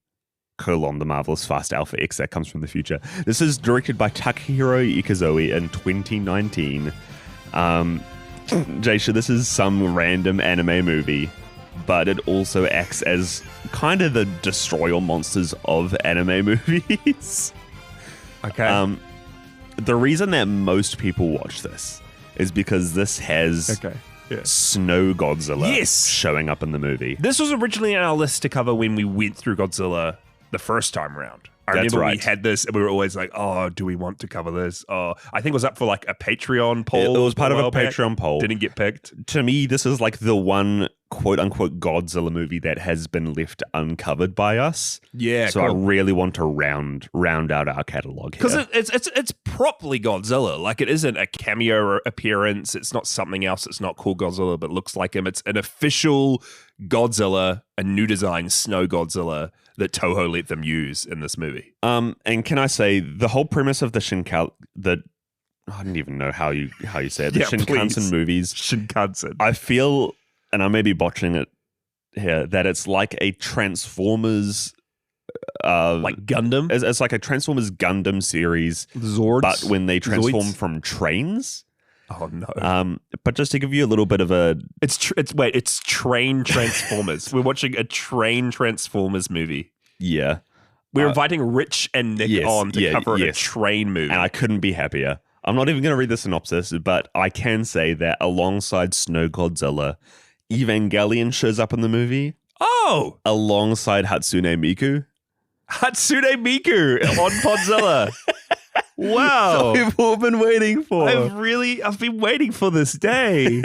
B: The Marvelous Fast Alpha X that comes from the future. This is directed by Takahiro Ikazoe in 2019. Jaysha, this is some random anime movie, but it also acts as kind of the Destroy All Monsters of anime movies.
A: Okay.
B: The reason that most people watch this is because this has Snow Godzilla showing up in the movie.
A: This was originally on our list to cover when we went through Godzilla the first time around. I remember we had this and we were always like, oh, do we want to cover this? Oh, I think it was up for like a Patreon poll.
B: It was part of a Patreon poll.
A: Didn't get picked.
B: To me, this is like the one quote unquote Godzilla movie that has been left uncovered by us.
A: Yeah.
B: So cool. I really want to round out our catalog here.
A: Because it's properly Godzilla. Like it isn't a cameo appearance. It's not something else. It's not called Godzilla, but looks like him. It's an official Godzilla, a new design Snow Godzilla that Toho let them use in this movie.
B: And can I say the whole premise of the I don't even know how you say it. The Shinkansen movies.
A: Shinkansen.
B: I feel, and I may be botching it here, that it's like a Transformers
A: like Gundam?
B: It's like a Transformers Gundam series.
A: Zords?
B: But when they transform from trains.
A: Oh no!
B: But just to give you a little bit of a,
A: it's train Transformers. We're watching a train Transformers movie.
B: Yeah,
A: We're inviting Rich and Nick on to cover a train movie.
B: And I couldn't be happier. I'm not even going to read the synopsis, but I can say that alongside Snow Godzilla, Evangelion shows up in the movie.
A: Oh!
B: Alongside Hatsune Miku.
A: Hatsune Miku on Godzilla. Wow.
B: So we've all been waiting for.
A: I've been waiting for this day.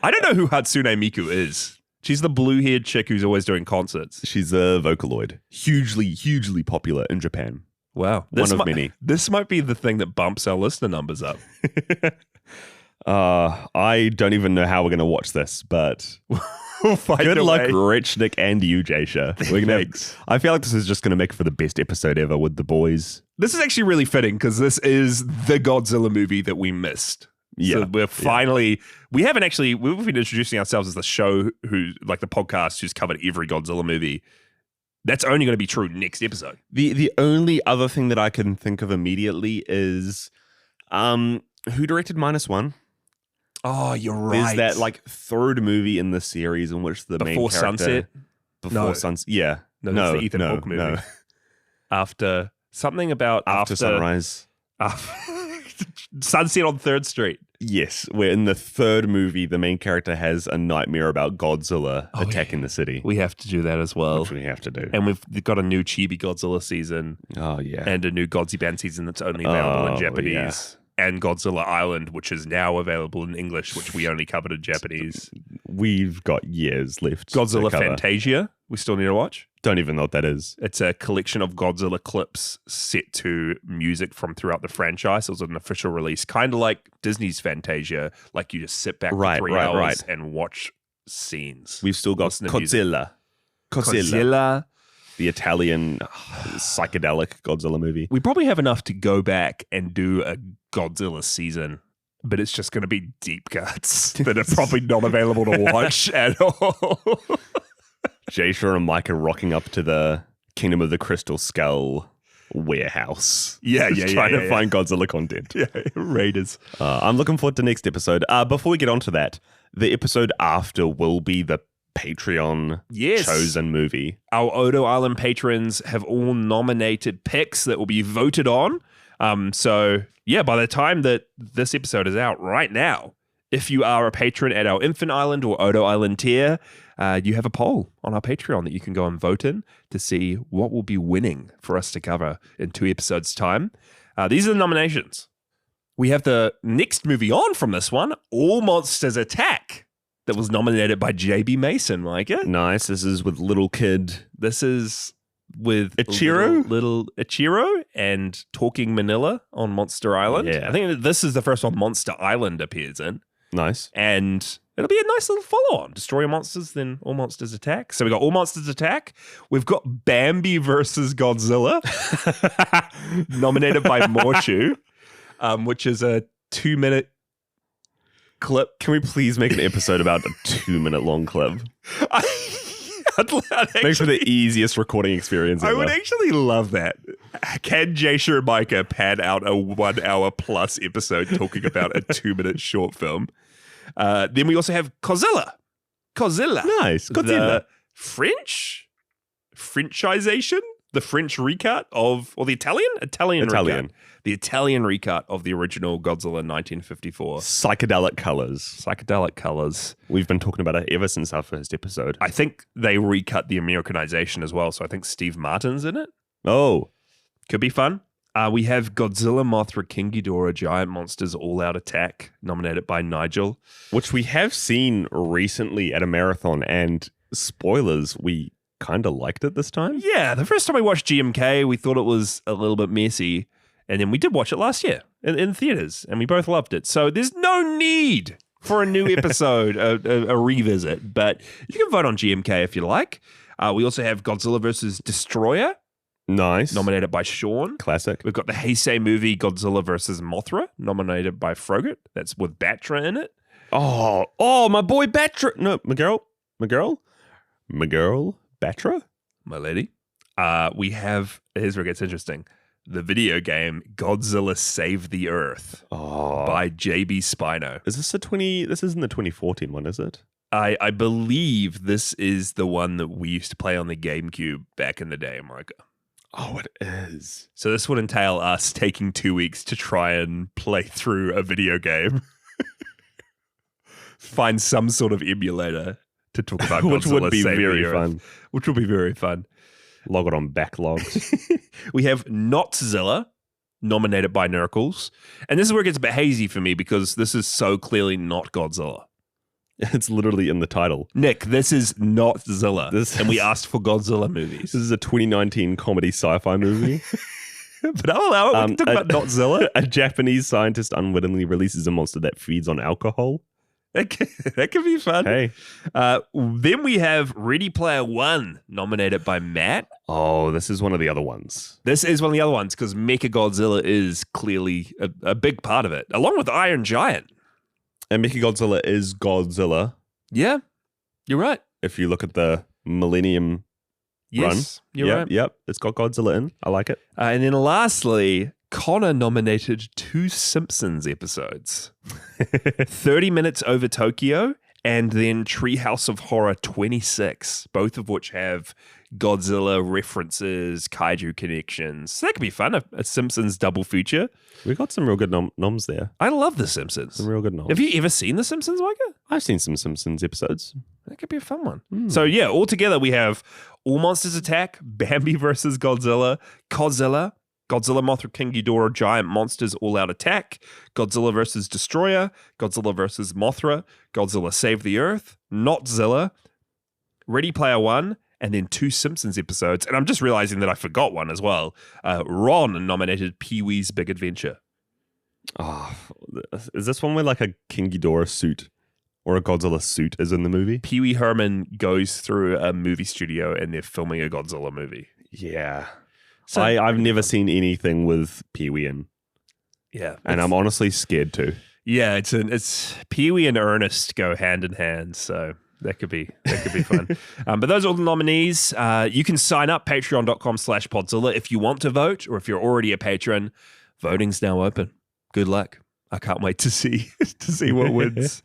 A: I don't know who Hatsune Miku is. She's the blue-haired chick who's always doing concerts.
B: She's a Vocaloid. Hugely popular in Japan.
A: Wow.
B: One of many.
A: This might be the thing that bumps our listener numbers up.
B: I don't even know how we're going to watch this, but
A: we'll find
B: good
A: a
B: luck,
A: way.
B: Rich, Nick, and you, Jasha. I feel like this is just going to make for the best episode ever with the boys.
A: This is actually really fitting because this is the Godzilla movie that we missed.
B: Yeah.
A: So we're finally, we've been introducing ourselves as the show the podcast who's covered every Godzilla movie. That's only going to be true next episode.
B: The only other thing that I can think of immediately is who directed -1?
A: Oh, you're right.
B: There's that third movie in the series in which the main character...
A: Sunset?
B: Before Sunset? Yeah.
A: No, that's the Ethan Hawke movie.
B: No.
A: After
B: Sunrise.
A: Sunset on 3rd Street.
B: Yes, where in the third movie, the main character has a nightmare about Godzilla attacking the city.
A: We have to do that as well.
B: Which we have to do.
A: And we've got a new Chibi Godzilla season.
B: Oh, yeah.
A: And a new Godziban season that's only available in Japanese.
B: Yeah.
A: And Godzilla Island, which is now available in English, which we only covered in Japanese.
B: We've got years left.
A: Godzilla Fantasia, we still need to watch.
B: Don't even know what that is.
A: It's a collection of Godzilla clips set to music from throughout the franchise. It was an official release, kind of like Disney's Fantasia. Like you just sit back for 3 hours and watch scenes.
B: We've still got Godzilla. The Italian psychedelic Godzilla movie.
A: We probably have enough to go back and do a Godzilla season, but it's just going to be deep cuts that are probably not available to watch at all.
B: Jasha and Mike are rocking up to the Kingdom of the Crystal Skull warehouse.
A: Trying
B: to find Godzilla content.
A: Yeah, Raiders.
B: I'm looking forward to next episode. Before we get on to that, the episode after will be the Patreon chosen movie.
A: Our Odo Island patrons have all nominated picks that will be voted on. So by the time that this episode is out right now, if you are a patron at our Infant Island or Odo Island tier, you have a poll on our Patreon that you can go and vote in to see what will be winning for us to cover in 2 episodes' time. These are the nominations. We have the next movie on from this one, All Monsters Attack, that was nominated by JB Mason, Micah.
B: Nice. This is with Little Kid.
A: This is with
B: Ichiro?
A: Little Ichiro and Talking Minilla on Monster Island.
B: Yeah.
A: I think this is the first one Monster Island appears in.
B: Nice.
A: And it'll be a nice little follow-on. Destroy monsters, then All Monsters Attack. So we got All Monsters Attack. We've got Bambi versus Godzilla, nominated by Morshu, which is a 2-minute clip.
B: Can we please make an episode about a 2-minute long clip? Make for the easiest recording experience ever.
A: I would actually love that. Can Jasha and Micah pad out a 1 hour plus episode talking about a 2-minute short film? Then we also have Godzilla.
B: Nice. Godzilla.
A: The Frenchization? The French recut of, or the Italian recut. The Italian recut of the original Godzilla 1954.
B: Psychedelic colors. We've been talking about it ever since our first episode.
A: I think they recut the Americanization as well, so I think Steve Martin's in it.
B: Oh.
A: Could be fun. We have Godzilla, Mothra, King Ghidorah, Giant Monsters, All Out Attack, nominated by Nigel.
B: Which we have seen recently at a marathon, and spoilers, we kind of liked it this time.
A: Yeah, the first time we watched GMK, we thought it was a little bit messy. And then we did watch it last year in theaters, and we both loved it. So there's no need for a new episode, a revisit. But you can vote on GMK if you like. We also have Godzilla vs. Destroyer.
B: Nice.
A: Nominated by Shaun.
B: Classic.
A: We've got the Heisei movie Godzilla vs. Mothra, nominated by Frogurt. That's with Batra in it.
B: Oh, my boy Batra. No, Miguel, Batra?
A: My lady. We have, here's where it gets interesting, the video game Godzilla Save the Earth by JBSpino.
B: Is this this isn't the 2014 one, is it?
A: I believe this is the one that we used to play on the GameCube back in the day, Marco.
B: Oh, it is.
A: So this would entail us taking 2 weeks to try and play through a video game. Find some sort of emulator to talk about
B: Which
A: Godzilla
B: would be
A: Save the
B: very
A: Earth,
B: fun.
A: Which would be very fun.
B: Log it on backlogs.
A: We have Notzilla, nominated by Nerkles. And this is where it gets a bit hazy for me because this is so clearly not Godzilla.
B: It's literally in the title.
A: Nick, this is not Zilla. And we asked for Godzilla movies.
B: This is a 2019 comedy sci-fi movie.
A: But I'll allow it. We can talk about not Zilla.
B: A Japanese scientist unwittingly releases a monster that feeds on alcohol.
A: That could be fun.
B: Hey.
A: Then we have Ready Player One, nominated by Matt.
B: Oh, this is one of the other ones.
A: This is one of the other ones because Mechagodzilla is clearly a big part of it, along with Iron Giant.
B: And Mechagodzilla is Godzilla.
A: Yeah, you're right.
B: If you look at the Millennium
A: Yes,
B: run.
A: you're right.
B: Yep, it's got Godzilla in. I like it.
A: And then lastly, Connor nominated 2 Simpsons episodes. 30 Minutes Over Tokyo and then Treehouse of Horror 26, both of which have Godzilla references, kaiju connections. So that could be fun, a Simpsons double feature.
B: We got some real good noms there.
A: I love The Simpsons.
B: Some real good noms.
A: Have you ever seen The Simpsons, Micah?
B: I've seen some Simpsons episodes.
A: That could be a fun one. So yeah, altogether we have All Monsters Attack, Bambi versus Godzilla, Godzilla, Mothra, King Ghidorah, Giant Monsters All Out Attack, Godzilla versus Destroyer, Godzilla versus Mothra, Godzilla Save the Earth, Notzilla, Ready Player One, and then 2 Simpsons episodes. And I'm just realizing that I forgot one as well. Ron nominated Pee-wee's Big Adventure.
B: Oh, is this one where like a King Ghidorah suit or a Godzilla suit is in the movie?
A: Pee-wee Herman goes through a movie studio and they're filming a Godzilla movie.
B: Yeah.
A: So
B: I've never seen anything with Pee-wee in.
A: Yeah.
B: And I'm honestly scared too.
A: Yeah, it's Pee-wee and Ernest go hand in hand, so that could be fun. But those are all the nominees. You can sign up, patreon.com/Podzilla if you want to vote, or if you're already a patron. Voting's now open. Good luck. I can't wait to see what wins.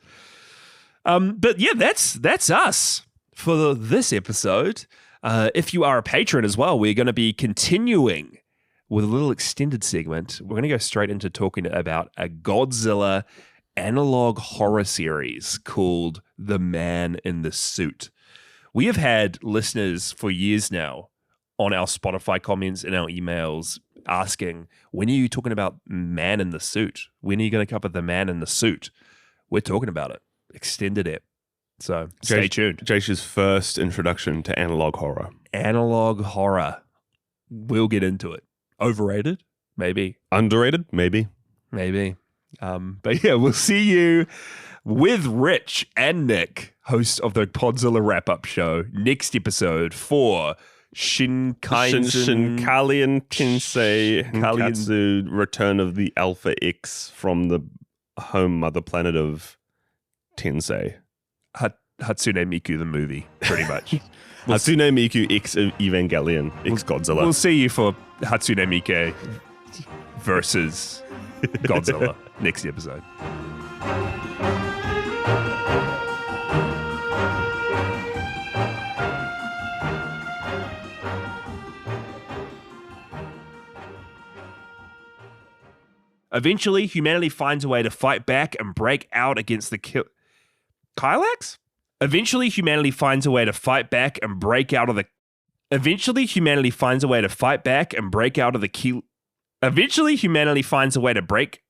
A: But yeah, that's us for this episode. If you are a patron as well, we're going to be continuing with a little extended segment. We're going to go straight into talking about a Godzilla analog horror series called The Man in the Suit. We have had listeners for years now on our Spotify comments and our emails asking, when are you talking about Man in the Suit? When are you going to cover The Man in the Suit? We're talking about it. Extended it. So stay tuned.
B: Jasha's first introduction to analog horror.
A: Analog horror. We'll get into it. Overrated? Maybe.
B: Underrated? Maybe.
A: But yeah, we'll see you with Rich and Nick, hosts of the Podzilla wrap-up show, next episode for Shinkaisen
B: Tensei Katsu Return of the Alpha X from the home mother planet of Tensei.
A: Hatsune Miku the movie, pretty much.
B: Hatsune Miku X Evangelion X Godzilla.
A: We'll see you for Hatsune Miku versus Godzilla next episode. Eventually, humanity finds a way to fight back and break out against the Kylax? Eventually, humanity finds a way to fight back and break out of the... Eventually, humanity finds a way to fight back and break out of the key... Eventually, humanity finds a way to break...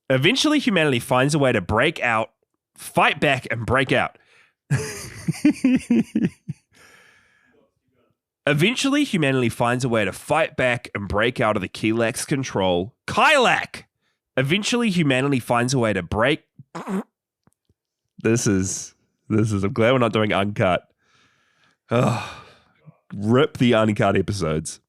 A: Eventually, humanity finds a way to break out... Fight back and break out. Eventually, humanity finds a way to fight back and break out of the Kylax control. Kylax! Eventually, humanity finds a way to break... This is, I'm glad we're not doing uncut. Oh, rip the uncut episodes.